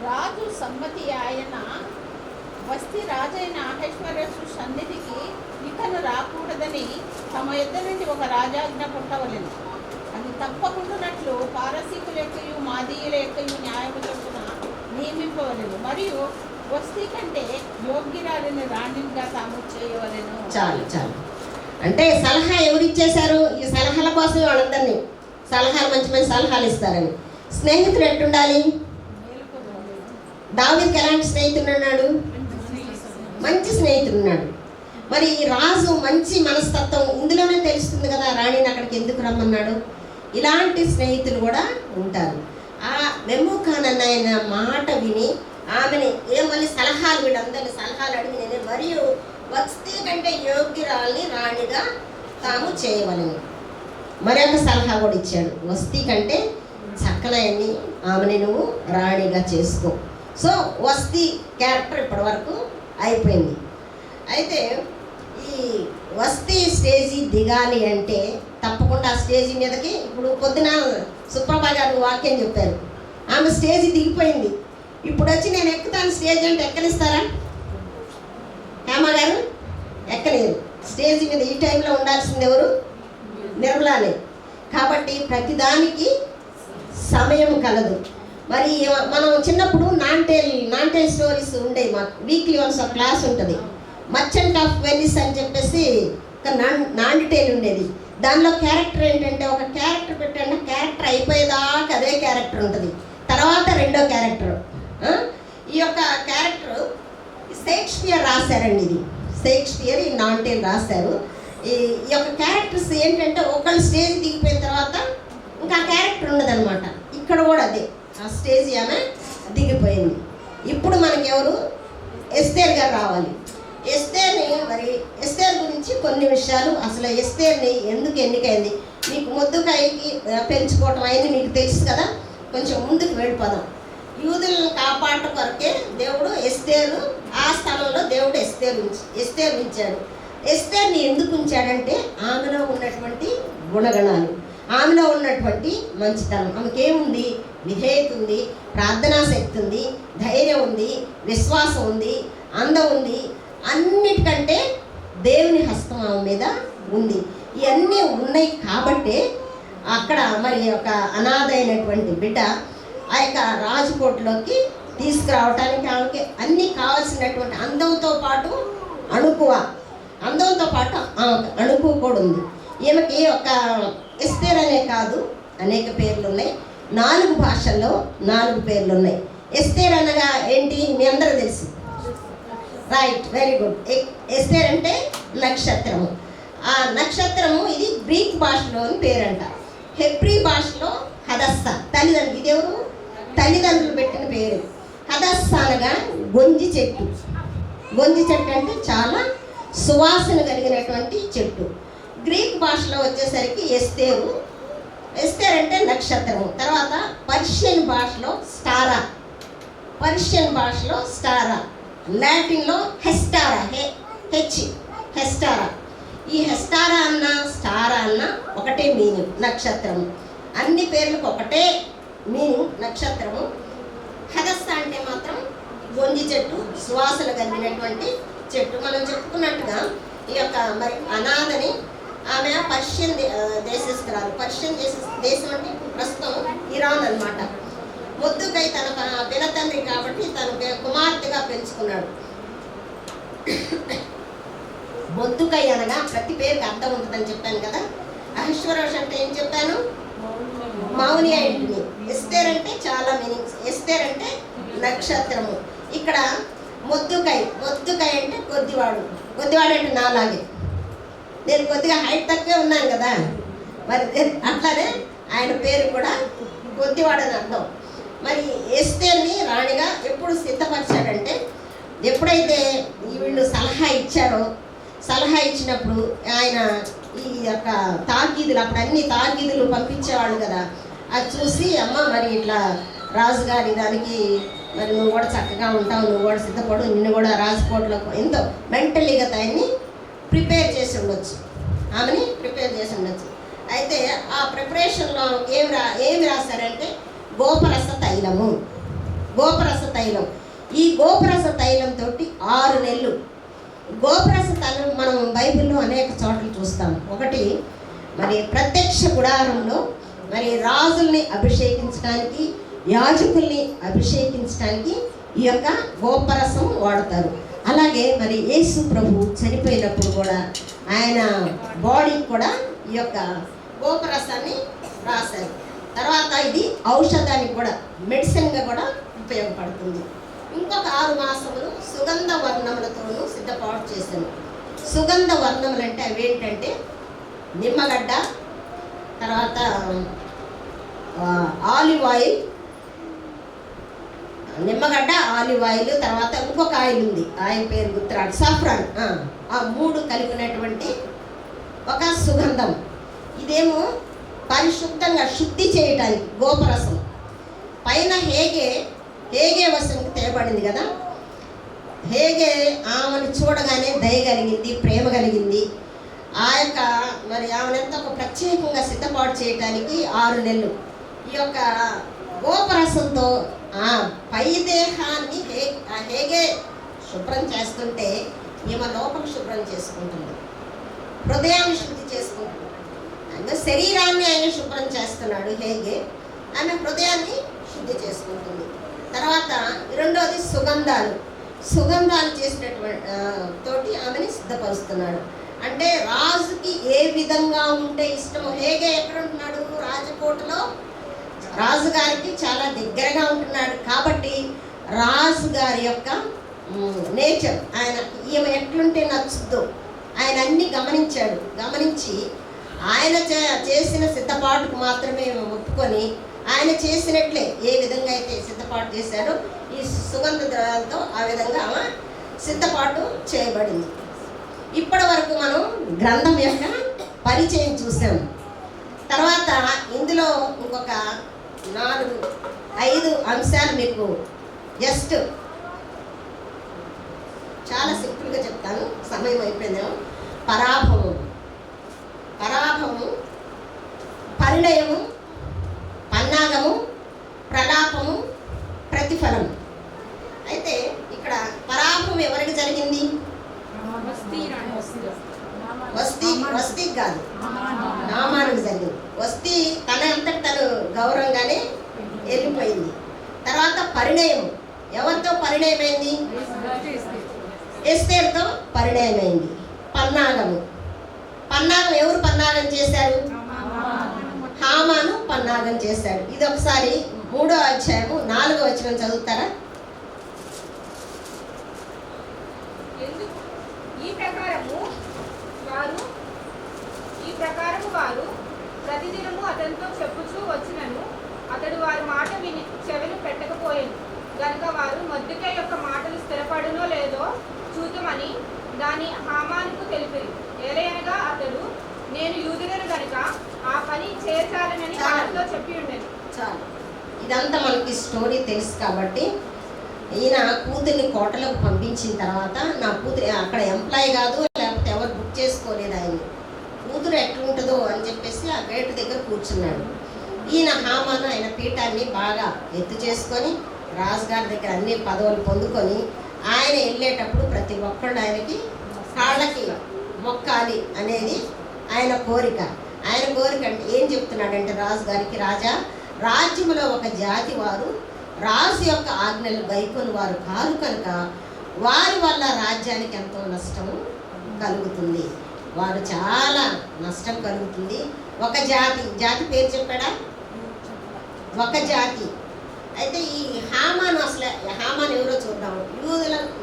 Speaker 3: రాజు సమ్మతి ఆయన వస్తి రాజైన అహేశ్వరసు సన్నిధికి ఇకను రాకూడదని తమ యుద్ధ నుండి ఒక రాజాజ్ఞ పుట్టవలెను. అది తప్పకుండానట్లు పారసీకుల యొక్కయు మాదీయుల యొక్కయు న్యాయము చొప్పున నియమింపవలెను. మరియు వస్తీ కంటే యోగ్యురాలిని రాణిగా తాము చేయవలెను.
Speaker 2: చాలు. అంటే సలహా ఎవరు ఇచ్చేశారు? ఈ సలహాల కోసం వాళ్ళందరినీ సలహాలు మంచి మంచి సలహాలు ఇస్తారని. స్నేహితుడు ఎట్టుండాలి? దావీదుకి ఎలాంటి స్నేహితుడు ఉన్నాడు? మంచి స్నేహితుడు ఉన్నాడు. మరి ఈ రాజు మంచి మనస్తత్వం ఇందులోనే తెలుస్తుంది కదా, రాణిని అక్కడికి ఎందుకు రమ్మన్నాడు. ఇలాంటి స్నేహితులు కూడా ఉంటారు. ఆ మెమూకాన్ అన్న ఆయన మాట విని ఆమెని మళ్ళీ సలహాలు వీళ్ళందరినీ సలహాలు అడిగి నేను మరియు వస్తీ కంటే యోగ్యురాల్ని రాణిగా తాము చేయవలని మరొక సలహా కూడా ఇచ్చాడు. వస్తీ కంటే చక్కనయన్ని ఆమెని నువ్వు రాణిగా చేసుకో. సో వస్తీ క్యారెక్టర్ ఇప్పటి వరకు అయిపోయింది. అయితే ఈ వస్తీ స్టేజీ దిగాలి అంటే తప్పకుండా ఆ స్టేజీ మీదకి ఇప్పుడు పొద్దున సుప్రభా గారు వాక్యం చెప్పారు. ఆమె స్టేజీ దిగిపోయింది. ఇప్పుడు వచ్చి నేను ఎక్కుతాను స్టేజ్ అంటే ఎక్కనిస్తారా? హేమ గారు ఎక్కలేరు. స్టేజీ మీద ఈ టైంలో ఉండాల్సింది ఎవరు? నిర్మలానే. కాబట్టి ప్రతిదానికి సమయం కలదు. మరి మనం చిన్నప్పుడు నాన్-టేల్ స్టోరీస్ ఉండేవి. మాకు వీక్లీ వన్స్ ఒక క్లాస్ ఉంటుంది. మర్చెంట్ ఆఫ్ వెనిస్ అని చెప్పేసి ఒక నాన్-టేల్ ఉండేది. దానిలో క్యారెక్టర్ ఏంటంటే ఒక క్యారెక్టర్ పెట్టండి, క్యారెక్టర్ అయిపోయేదాకా అదే క్యారెక్టర్ ఉంటుంది. తర్వాత రెండో క్యారెక్టర్. ఈ యొక్క క్యారెక్టర్ షేక్స్పియర్ రాశారండి. ఇది షేక్స్పియర్ ఈ నాన్-టేల్ రాశారు. ఈ యొక్క క్యారెక్టర్స్ ఏంటంటే ఒకళ్ళు స్టేజ్ దిగిపోయిన తర్వాత ఇంకా ఆ క్యారెక్టర్ ఉండదన్నమాట. ఇక్కడ కూడా అదే ఆ స్టేజ్ ఆమె దిగిపోయింది. ఇప్పుడు మనకి ఎవరు? ఎస్తేర్ గారు రావాలి. ఎస్తేర్ గురించి కొన్ని విషయాలు, అసలు ఎస్తేర్ని ఎందుకు ఎన్నికైంది, మీకు ముద్దుకాయకి పెంచుకోవటం అయింది మీకు తెలుసు కదా. కొంచెం ముందుకు వెళ్ళిపోదాం. యూదులను కాపాడటం కొరకే దేవుడు ఎస్తేరు, ఆ స్థలంలో దేవుడు ఎస్తేరు ఉంచాడు. ఎస్తేర్ని ఎందుకు ఉంచాడంటే ఆమెలో ఉన్నటువంటి గుణగణాలు, ఆమెలో ఉన్నటువంటి మంచితనం. ఆమెకేముంది? విధేయత ఉంది, ప్రార్థనా శక్తి ఉంది, ధైర్యం ఉంది, విశ్వాసం ఉంది, అందం ఉంది. అన్నిటికంటే దేవుని హస్తం ఆమె మీద ఉంది. ఇవన్నీ ఉన్నాయి కాబట్టే అక్కడ మరి ఒక అనాథైనటువంటి బిడ్డ ఆ యొక్క రాజకోటలోకి తీసుకురావటానికి ఆమెకి అన్నీ కావాల్సినటువంటి అందంతో పాటు అణుకు కూడా ఉంది. ఈమెకి ఒక ఎస్తేర్ అనే కాదు, అనేక పేర్లు ఉన్నాయి. 4 భాషల్లో 4 పేర్లు ఉన్నాయి. ఎస్తేర్ అనగా ఏంటి మీ అందరూ తెలుసు, రైట్? Very good. ఎస్తేర్ అంటే నక్షత్రము. ఆ నక్షత్రము ఇది గ్రీక్ భాషలోని పేరంట. హెబ్రీ భాషలో హదస్స. తల్లిదండ్రులు, ఇదెవరు? తల్లిదండ్రులు పెట్టిన పేరు. హదస్స అనగా గొంజి చెట్టు. గొంజి చెట్టు అంటే చాలా సువాసన కలిగినటువంటి చెట్టు. గ్రీక్ భాషలో వచ్చేసరికి ఎస్తేరు. ఎస్తేర్ అంటే నక్షత్రము. తర్వాత పర్షియన్ భాషలో స్టారా. పర్షియన్ భాషలో స్టారా. లాటిన్లో హెస్టారా. హెస్టారా. ఈ హెస్టారా అన్న స్టారా అన్న ఒకటే మీనింగ్ నక్షత్రము. అన్ని పేర్లకు ఒకటే మీనింగ్ నక్షత్రము. హదస్స అంటే మాత్రం గొంజి చెట్టు, సువాసన కలిగినటువంటి చెట్టు. మనం చెప్పుకున్నట్టుగా ఈ యొక్క మరి అనాథని ఆమె పర్షియన్ దేశస్తురాలు. పర్షియన్ దేశం అంటే ప్రస్తుతం ఇరాన్ అన్నమాట. మొద్దుకై తన పినతండ్రి కాబట్టి తన కుమార్తెగా పెంచుకున్నాడు. మొద్దుకై అనగా ప్రతి పేరుకి అర్థం ఉంటుందని చెప్పాను కదా. అహశ్వరోష్ అంటే ఏం చెప్పాను? మౌని ఏంటిని. ఎస్తేర్ అంటే చాలా మీనింగ్స్. ఎస్తేర్ అంటే నక్షత్రము. ఇక్కడ మొద్దుకై. మొద్దుకై అంటే కొద్దివాడు. కొద్దివాడు అంటే నాలాగే. నేను కొద్దిగా హైట్ తక్కువే ఉన్నాను కదా, మరి అట్లానే ఆయన పేరు కూడా కొద్దివాడని అర్థం. మరి ఎస్తేర్ని రాణిగా ఎప్పుడు సిద్ధపరిచాడంటే, ఎప్పుడైతే వీళ్ళు సలహా ఇచ్చారో, సలహా ఇచ్చినప్పుడు ఆయన ఈ యొక్క తాకీదులు, అప్పుడు అన్ని తాకీదులు పంపించేవాళ్ళు కదా, అది చూసి అమ్మ మరి ఇట్లా రాజుగారి దానికి మరి నువ్వు కూడా చక్కగా ఉంటావు, నువ్వు కూడా సిద్ధపడు, నిన్ను కూడా రాజకోట్లో ఎంతో మెంటలీగా ఆయన్ని ప్రిపేర్ చేసి ఉండొచ్చు, ఆమెని ప్రిపేర్ చేసి ఉండొచ్చు. అయితే ఆ ప్రిపరేషన్లో ఏమి రాశారంటే గోపరస తైలము. గోపరస తైలం. ఈ గోపరస తైలంతో 6 నెలలు. గోపరస తైలం మనం బైబిల్లో అనేక చోట్ల చూస్తాం. ఒకటి మరి ప్రత్యక్ష గుడారంలో మరి రాజుల్ని అభిషేకించడానికి, యాజకుల్ని అభిషేకించడానికి ఈ యొక్క గోపరసం వాడతారు. అలాగే మరి యేసు ప్రభు చనిపోయినప్పుడు కూడా ఆయన బాడీకి కూడా ఈ యొక్క గోపరసాన్ని రాశారు. తర్వాత ఇది ఔషధానికి కూడా, మెడిసిన్గా కూడా ఉపయోగపడుతుంది. ఇంకొక 6 మాసములు సుగంధ వర్ణములతోనూ సిద్ధపాటు చేశాను. సుగంధ వర్ణములు అంటే అవి ఏంటంటే నిమ్మగడ్డ, తర్వాత olive oil, Nimmagadda, olive oil, తర్వాత ఇంకొక ఆయిల్ ఉంది, ఆయిల్ పేరు గుర్తురాడు, సాఫ్రాన్. ఆ 3 కలిపినటువంటి ఒక సుగంధం. ఇదేమో పరిశుద్ధంగా శుద్ధి చేయడానికి గోపరసం. పైన హేగే వశంకి తేబడింది కదా. హేగే ఆమెను చూడగానే దయ కలిగింది, ప్రేమ కలిగింది. ఆ యొక్క మరి ఆమెనంతా ఒక ప్రత్యేకంగా సిద్ధపాటు చేయడానికి 6 నెలలు ఈ యొక్క గోపరసంతో ఆ పై దేహాన్ని హేగే శుభ్రం చేస్తుంటే ఈమె లోపల శుభ్రం చేసుకుంటుంది, హృదయాన్ని శుద్ధి చేసుకుంటుంది. అంటే శరీరాన్ని ఆయన శుభ్రం చేస్తున్నాడు హేగే, ఆమె హృదయాన్ని శుద్ధి చేసుకుంటుంది. తర్వాత రెండోది సుగంధాలు చేసినటువంటి తోటి ఆమెని సిద్ధపరుస్తున్నాడు. అంటే రాజుకి ఏ విధంగా ఉంటే ఇష్టమో. హేగే ఎక్కడ ఉంటున్నాడు? రాజకోటలో రాజుగారికి చాలా దగ్గరగా ఉంటున్నాడు కాబట్టి రాజుగారి యొక్క నేచర్, ఆయన ఈమె ఎట్లుంటే నచ్చుద్దో ఆయన అన్నీ గమనించి ఆయన చేసిన సిద్ధపాటుకు మాత్రమే ఒప్పుకొని ఆయన చేసినట్లే ఏ విధంగా అయితే సిద్ధపాటు చేశాడో ఈ సుగంధ ద్రవ్యాలతో ఆ విధంగా ఆమె సిద్ధపాటు చేయబడింది. ఇప్పటి వరకు మనం గ్రంథం యొక్క పరిచయం చూసాం. తర్వాత ఇందులో ఇంకొక 4-5 అంశాలు మీకు జస్ట్ చాలా సింపుల్గా చెప్తాను, సమయం అయిపోయిందేమో. పరాభము, పరిణయము, పన్నాగము, ప్రలాపము, ప్రతిఫలము. అయితే ఇక్కడ పరాభం ఎవరికి జరిగింది? వస్తీ కాదు, నామానికి జరిగింది. వస్తీ తన అంతటి తను గౌరవంగానే వెళ్ళిపోయింది. తర్వాత పరిణయం, ఎవరితో పరిణయమైంది? ఎస్తేర్తో పరిణయమైంది. పన్నాగం ఎవరు పన్నాగం చేశారు? హామాను పన్నాగం చేశాడు. ఇది ఒకసారి 3వ అధ్యాయము 4వ వచనం చదువుతారా?
Speaker 4: ఈ ప్రకారము వారు ప్రకారము వారు ప్రతిదినము అతనితో చెప్పుచూ వచ్చినను అతడు వారి మాట విని చెవిని పెట్టకపోయాను గనుక వారు మొర్దెకై యొక్క మాటలు స్థిరపడునో లేదో చూద్దామని దాని హామానుకు తెలిపిరి. ఏలయనగా అతడు నేను యూదుడను గనుక ఆ పని చేర్చాలనని వారితో చెప్పి ఉండేది.
Speaker 2: చాలు, ఇదంతా మనకి స్టోరీ తెలుసు కాబట్టి ఈయన కూతుర్ని కోటలోకి పంపించిన తర్వాత నా కూతురు అక్కడ ఎంప్లాయ్ కాదు, లేకపోతే ఎవరు బుక్ చేసుకోలేదు ఆయన. కూతురు ఎట్లుంటుందో అని చెప్పేసి ఆ గేటు దగ్గర కూర్చున్నాడు. ఈయన హామాను ఆయన పీఠాన్ని బాగా ఎత్తు చేసుకొని రాజుగారి దగ్గర అన్ని పదవులు పొందుకొని ఆయన వెళ్ళేటప్పుడు ప్రతి ఒక్కళ్ళు ఆయనకి కాళ్ళకి మొక్కాలి అనేది ఆయన కోరిక. ఆయన కోరిక అంటే ఏం చెప్తున్నాడంటే రాజుగారికి, రాజా, రాజ్యములో ఒక జాతి వారు రాజు యొక్క ఆజ్ఞలు గైకొని వారు కారు కనుక వారి వల్ల రాజ్యానికి ఎంతో నష్టము కలుగుతుంది. వారు చాలా నష్టం కలుగుతుంది. ఒక జాతి పేరు చెప్పాడా? ఒక జాతి. అయితే ఈ హామాను అసలు హామాను ఎవరో చూద్దాం.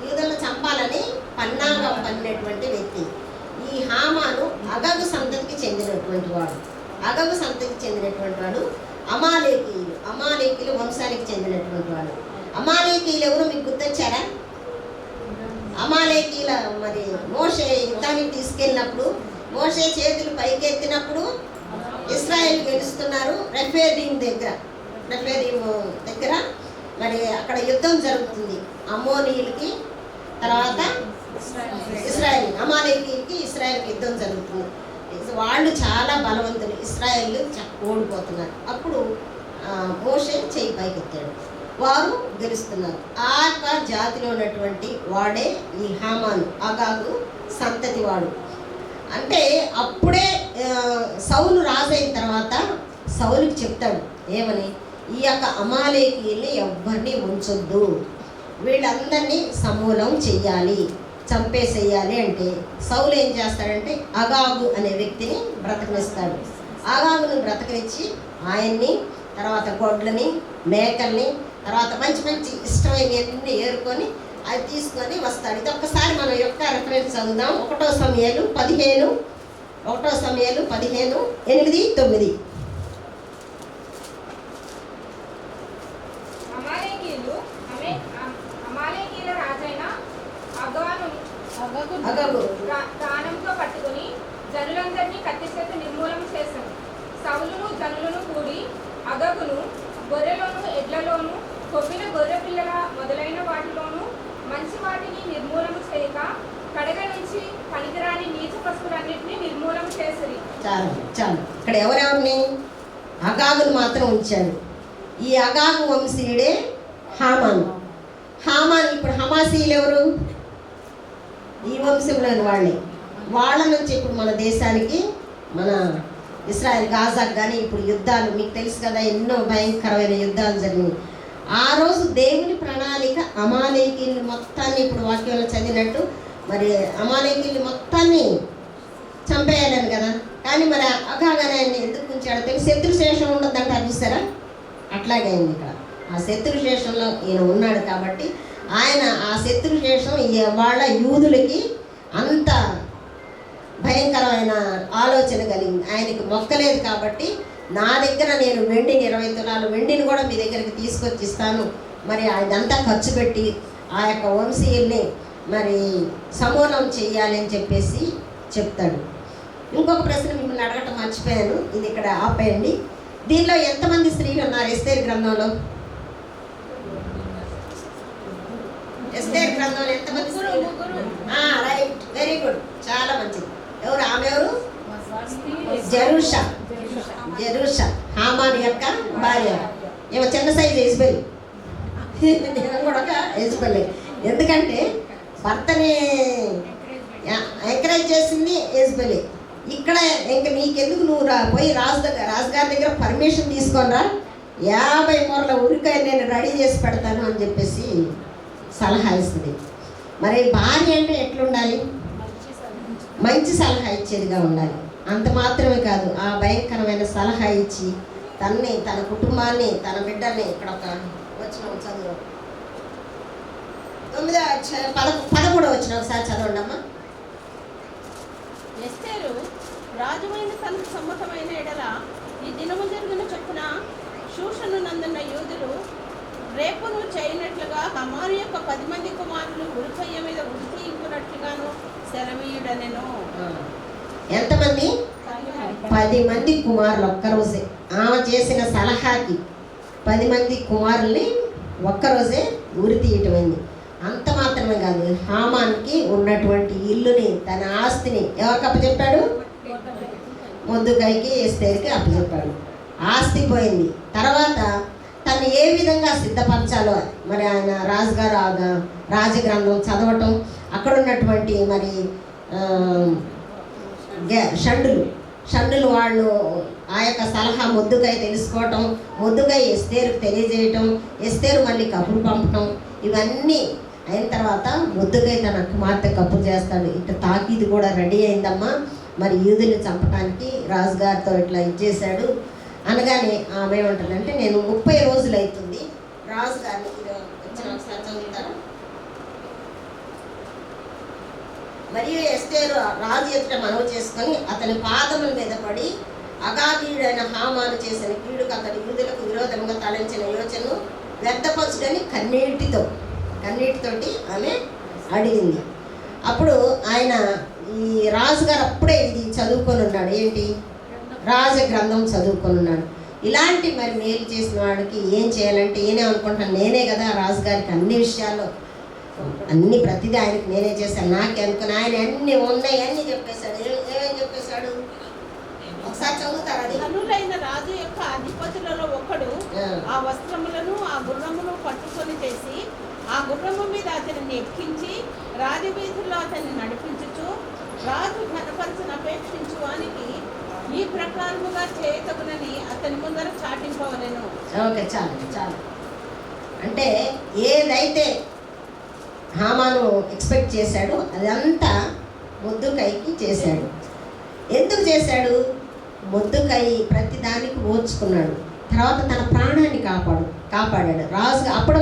Speaker 2: యూదులను చంపాలని పన్నాగం పన్నినటువంటి వ్యక్తి. ఈ హామాను అగగు సంతతికి చెందినటువంటి వాడు. అమాలేకీయులు వంశానికి చెందినటువంటి వాడు. అమాలేకీయులు ఎవరు మీకు గుర్తొచ్చారా? అమాలేకీయుల మరి మోషే యుద్ధానికి తీసుకెళ్ళినప్పుడు మోషే చేతులు పైకెత్తినప్పుడు ఇశ్రాయేల్ గెలుస్తున్నారు. రెఫేదీం దగ్గర మరి అక్కడ యుద్ధం జరుగుతుంది. అమ్మోనీయులకి తర్వాత అమాలేకీయులకి ఇశ్రాయేల్కి యుద్ధం జరుగుతుంది. వాళ్ళు చాలా బలవంతులు, ఇశ్రాయేల్ ఓడిపోతున్నారు. అప్పుడు మోషే చేయి పైకెత్తాడు, వారు గెలుస్తున్నారు. ఆ జాతిలో ఉన్నటువంటి వాడే ఈ హామాను, అగాగు సంతతి వాడు. అంటే అప్పుడే సౌలు రాజైన తర్వాత సౌలుకి చెప్తాడు ఏమని, ఈ యొక్క అమాలేకీయుల్ని ఎవ్వరిని ఉంచొద్దు, వీళ్ళందరినీ సమూలం చెయ్యాలి, చంపేసేయాలి. అంటే సౌలు ఏం చేస్తాడంటే అగాగు అనే వ్యక్తిని బ్రతకనిస్తాడు. అగాగును బ్రతకనిచ్చి ఆయన్ని, తర్వాత గొడ్లని, మేకల్ని, తర్వాత మంచి మంచి ఇష్టమైనవన్నీ ఏరుకొని అది తీసుకొని వస్తాడు. ఇది ఒక్కసారి మనం యొక్క రెఫరెన్స్ చదువుదాం. 1 సమూయేలు 15:8-9.
Speaker 4: అమాలేకీయుల రాజైన
Speaker 2: అగగు
Speaker 4: ప్రాణంతో పట్టుకుని జనులందరినీ కత్తిచేత నిర్మూలన చేశాను. సౌలును జనులను కూడి అగగును గొర్రెలోను ఎడ్లలోను కొవ్విన గొర్రె పిల్లల మొదలైన వాటిలోను మంచి వాటిని నిర్మూలన చేయక కడగ నుంచి పనికిరాని నీచ పశువులన్నింటినీ నిర్మూలన చేసిరి.
Speaker 2: చాలు ఇక్కడ ఎవరెవరిని? అగాగును మాత్రం ఉంచాడు. ఈ అగాగు వంశీయుడే హామాను. ఇప్పుడు హమాసీలు ఎవరు? ఈ వంశంలోని వాళ్ళ నుంచి ఇప్పుడు మన దేశానికి, మన ఇశ్రాయేల్ గాజాకు కానీ ఇప్పుడు యుద్ధాలు మీకు తెలుసు కదా, ఎన్నో భయంకరమైన యుద్ధాలు జరిగినాయి. ఆ రోజు దేవుని ప్రణాళిక అమాలేకీయుల్ని మొత్తాన్ని, ఇప్పుడు వాక్యంలో చదివినట్టు మరి అమాలేకీయుల్ని మొత్తాన్ని చంపేయాలని కదా. కానీ మరి అగాగానే ఆయన్ని ఎందుకు ఉంచాడో తెలిసి శత్రుశేషం ఉండదంటారు చూసారా, అట్లాగే అయింది ఇక్కడ. ఆ శత్రుశేషంలో ఈయన ఉన్నాడు కాబట్టి ఆయన ఆ శత్రుశేషం వాళ్ళ యూదులకి అంత భయంకరమైన ఆలోచన కలిగింది. ఆయనకి మొక్కలేదు కాబట్టి నా దగ్గర నేను వెండిని 20 తులాలు వెండిని కూడా మీ దగ్గరికి తీసుకొచ్చి ఇస్తాను, మరి అదంతా ఖర్చు పెట్టి ఆ యొక్క వంశీయుల్ని మరి సమూలం చెయ్యాలి అని చెప్పేసి చెప్తాడు. ఇంకొక ప్రశ్న మిమ్మల్ని అడగటం మర్చిపోయాను, ఇది ఇక్కడ ఆపేయండి. దీనిలో ఎంతమంది స్త్రీలు ఉన్నారు ఎస్తేరు గ్రంథంలో? ఎస్తేరు గ్రంథంలో ఎంతమంది స్త్రీలు? రైట్, వెరీ గుడ్, చాలా మంచిది. ఎవరు ఆమె? ఎవరు? జెరూషా, హామాను యొక్క భార్య. ఏమో చిన్న సైజు యెజబెల్, యెజబెల్. ఎందుకంటే భర్తని ఎంకరేజ్ చేసింది యెజబెల్. ఇక్కడ ఇంకా నీకెందుకు, నువ్వు పోయి రాజుగారి దగ్గర పర్మిషన్ తీసుకొనిరా, 50 మూరల ఉరికాయ నేను రెడీ చేసి పెడతాను అని చెప్పేసి సలహా ఇస్తుంది. మరి భార్య అంటే ఎట్లుండాలి? మంచి సలహా ఇచ్చేదిగా ఉండాలి. అంత మాత్రమే కాదు, ఆ భయంకరమైన సలహా ఇచ్చి తన్ని, తన కుటుంబాన్ని, తన బిడ్డల్ని, ఇక్కడ ఒక వచ్చిన చదువు 11 వచ్చిన ఒకసారి చదవండి అమ్మా.
Speaker 3: ఎస్తేరు రాజువైన తనకు సమ్మతమైన ఎడల ఈ దినము జరిగిన చొప్పున షూషను నందున్న యూదులు రేపును చేయనట్లుగా హమాను యొక్క 10 మంది కుమారులు ఉరికొయ్య మీద ఉరితీయింపునట్లుగాను సెలవీయుడనెను.
Speaker 2: ఎంతమంది? 10 మంది కుమారులు ఒక్కరోజే. ఆమె చేసిన సలహాకి 10 మంది కుమారుల్ని ఒక్కరోజే ఉరి తీయటమైంది. అంత మాత్రమే కాదు, హామాన్కి ఉన్నటువంటి ఇల్లుని, తన ఆస్తిని ఎవరికి అప్పచెప్పాడు? మొర్దెకైకి, ఎస్తేరుకి అప్పచెప్పాడు. ఆస్తి పోయింది. తర్వాత తను ఏ విధంగా సిద్ధపరచాలో మరి ఆయన రాజుగారు రాజగ్రంథం చదవటం, అక్కడ ఉన్నటువంటి మరి షండులు వాళ్ళు ఆ యొక్క సలహా మొర్దెకై తెలుసుకోవటం, మొర్దెకై ఎస్తేరుకు తెలియజేయటం, ఎస్తేరు మళ్ళీ కబురు పంపటం, ఇవన్నీ అయిన తర్వాత మొర్దెకై తన కుమార్తె కబురు చేస్తాడు. ఇట్లా తాకీదు కూడా రెడీ అయిందమ్మా, మరి యూదుల్ని చంపడానికి రాజుగారితో ఇట్లా ఇచ్చేశాడు అనగానే ఆమె ఏమంటారంటే, నేను 30 రోజులు అవుతుంది రాజుగారిని వచ్చిన ఒకసారి చదువుతారు. మరియు ఎస్తేరు రాజు ఎదుట మనవి చేసుకొని అతని పాదముల మీద పడి అగాధీయుడైన హామాను చేసిన కీడుకు అతడి యూదులకు విరోధంగా తలంచిన యోచనను వ్యర్థపరచుడని కన్నీటితోటి ఆమె అడిగింది. అప్పుడు ఆయన ఈ రాజుగారు అప్పుడే ఇది చదువుకొని ఉన్నాడు. ఏంటి? రాజగ్రంథం చదువుకొని ఉన్నాడు. ఇలాంటి మరి మేలు చేసిన వాడికి ఏం చేయాలంటే ఈయనే అనుకుంటాను, నేనే కదా రాజుగారికి అన్ని విషయాల్లో అన్ని ప్రతిదీ ఆయనకి నేనే చేశాను నాకే అనుకుని ఆయన అన్ని ఉన్నాయి అన్ని చెప్పేశాడు. ఏమేం చెప్పేశాడు? ఒకసారి చదువుతారు. అది
Speaker 3: ధనులైన రాజు యొక్క అధిపతులలో ఒకడు ఆ వస్త్రములను ఆ గుర్రమును పట్టుకొని చేసి ఆ గుర్రము మీద అతనిని ఎక్కించి రాజవీధుల్లో అతన్ని నడిపించుచు రాజు ఘనపరచను అపేక్షించు వానికి ఈ ప్రకారముగా చేయతగునని అతని ముందర చాటింపవలెను.
Speaker 2: ఓకే, చాలు. అంటే ఏదైతే హామాను ఎక్స్పెక్ట్ చేశాడు అదంతా మొర్దెకైకి చేశాడు. ఎందుకు చేశాడు? మొర్దెకై ప్రతి దానికి ఓర్చుకున్నాడు. తర్వాత తన ప్రాణాన్ని కాపాడాడు రాజు. అప్పటి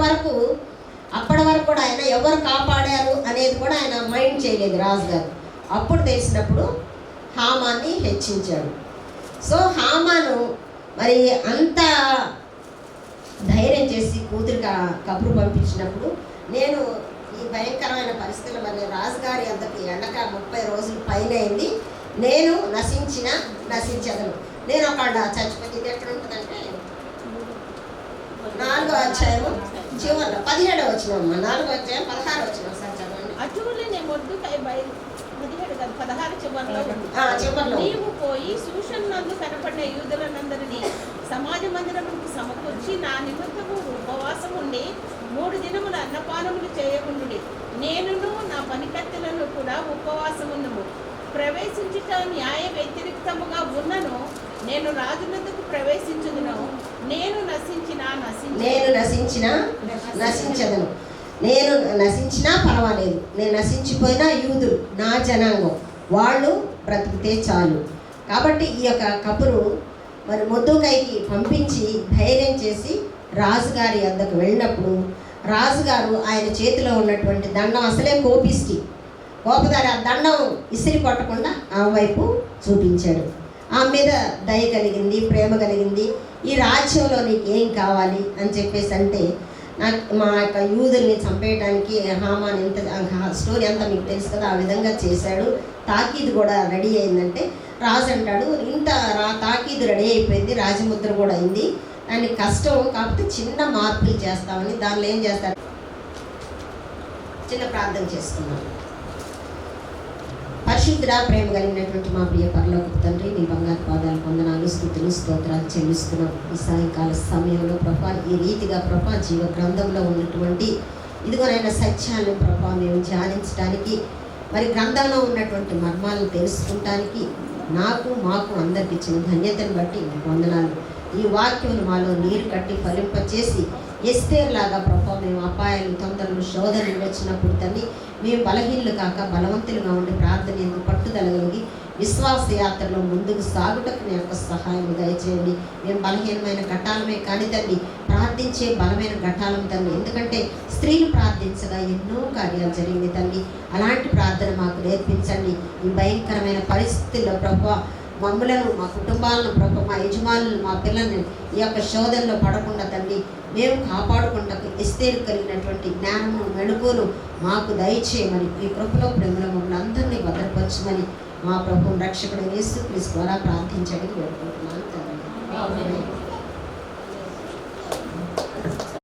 Speaker 2: వరకు కూడా ఆయన ఎవరు కాపాడారు అనేది కూడా ఆయన మైండ్ చేయలేదు రాజుగారు. అప్పుడు తెలిసినప్పుడు హామాన్ని హెచ్చించాడు. సో హామాను మరి అంత ధైర్యం చేసి కూతురికి కబురు పంపించినప్పుడు, నేను ఈ భయంకరమైన పరిస్థితులు మరి రాజుగారి వద్దకు ఎండక 30 రోజులు పైన అయింది, నేను నశించదను, నేను ఒకళ్ళ చచ్చిపోతే ఇది ఎక్కడ ఉంటుందంటే 4వ అధ్యాయము చివరిలో 17వ వచనం, 4వ అధ్యాయం 16వ వచనం సార్ చదవండి.
Speaker 3: అటువలనే మొర్దెకై 16
Speaker 2: చివరిలో
Speaker 3: నీవు పోయి షూషను నందు కనపడిన యూదులనందరినీ సమాజ మందిరములకు సమకూర్చి నా నిమిత్తము ఉపవాసం ఉండి 3 దినముల అన్నపానములు చేయకుండుడి. నేనును నా పనికత్తెలను కూడా ఉపవాసమున్నము. ప్రవేశించుట న్యాయ వ్యతిరేక్తముగా ఉన్నను నేను రాజునందుకు ప్రవేశించుదును. నేను
Speaker 2: నశించదను. నేను నశించినా పర్వాలేదు, నేను నశించిపోయినా యూదులు నా జనాంగం వాళ్ళు బ్రతికితే చాలు. కాబట్టి ఈ యొక్క కబురు మరి మొర్దెకైకి పంపించి ధైర్యం చేసి రాజుగారి వద్దకు వెళ్ళినప్పుడు రాజుగారు ఆయన చేతిలో ఉన్నటువంటి దండం, అసలే కోపదారి, ఆ దండం ఇసిరి కొట్టకుండా ఆమె వైపు చూపించాడు. ఆమె మీద దయ కలిగింది, ప్రేమ కలిగింది. ఈ రాజ్యంలో నీకు ఏం కావాలి అని చెప్పేసి అంటే, మా యొక్క యూదుల్ని చంపేయడానికి హామాన్ స్టోరీ అంతా మీకు తెలుసు కదా, ఆ విధంగా చేశాడు. తాకీదు కూడా రెడీ అయిందంటే రాజు అంటాడు, ఇంత తాకీదు రెడీ అయిపోయింది, రాజముద్ర కూడా అయింది, దానికి కష్టం కాకపోతే చిన్న మార్పులు చేస్తామని దానిలో ఏం చేస్తాడు, చిన్న ప్రార్థన చేసుకున్నాం. పరిశుద్ధుడా, ప్రేమ కలిగినటువంటి మా ప్రియ పరలోకపు తండ్రి, నీ బంగారు పాదాలు వందనాలు, స్తుతులు, స్తోత్రాలు చెల్లిస్తున్నాం. ఈ సాయంకాల సమయంలో ప్రభా ఈ రీతిగా ప్రభా జీవ గ్రంథంలో ఉన్నటువంటి ఇదిగోనైనా సత్యాలను ప్రభా మేము ధ్యానించడానికి, మరి గ్రంథంలో ఉన్నటువంటి మర్మాలను తెలుసుకుంటానికి మాకు అందరికి ఇచ్చిన ధన్యతను బట్టి వందనాలు. ఈ వాక్యం మాలో నీరు కట్టి ఫలింపచేసి ఎస్తేరులాగా ప్రభా మేము అపాయాలు, తొందరలు, శోధనలు వచ్చినప్పుడు తల్లి మేము బలహీనలు కాక బలవంతులుగా ఉండి ప్రార్థన ఎందుకు పట్టుదల కలిగి విశ్వాస యాత్రలో ముందుకు సాగుటకు మీ యొక్క సహాయం దయచేయండి. మేము బలహీనమైన ఘటాలమే కానీ తల్లి ప్రార్థించే బలమైన ఘటాలం తల్లి, ఎందుకంటే స్త్రీలు ప్రార్థించగా ఎన్నో కార్యాలు జరిగింది తల్లి. అలాంటి ప్రార్థన మాకు నేర్పించండి. ఈ భయంకరమైన పరిస్థితుల్లో ప్రభా మమ్మలను, మా కుటుంబాలను ప్రభు, మా యజమానులను, మా పిల్లల్ని ఈ యొక్క శోధనలో పడకుండా తండ్రి మేము కాపాడుకుంటకు ఎస్తేరు కలిగినటువంటి జ్ఞానము, మెళుకువలు మాకు దయచేయమని ఈ కృపలో ప్రేమలో మమ్మల్ని అందరినీ భద్రపరచమని మా ప్రభు రక్షకుడు యేసుక్రీస్తు ద్వారా ప్రార్థించడానికి వేడుకుంటున్నాను తండ్రి.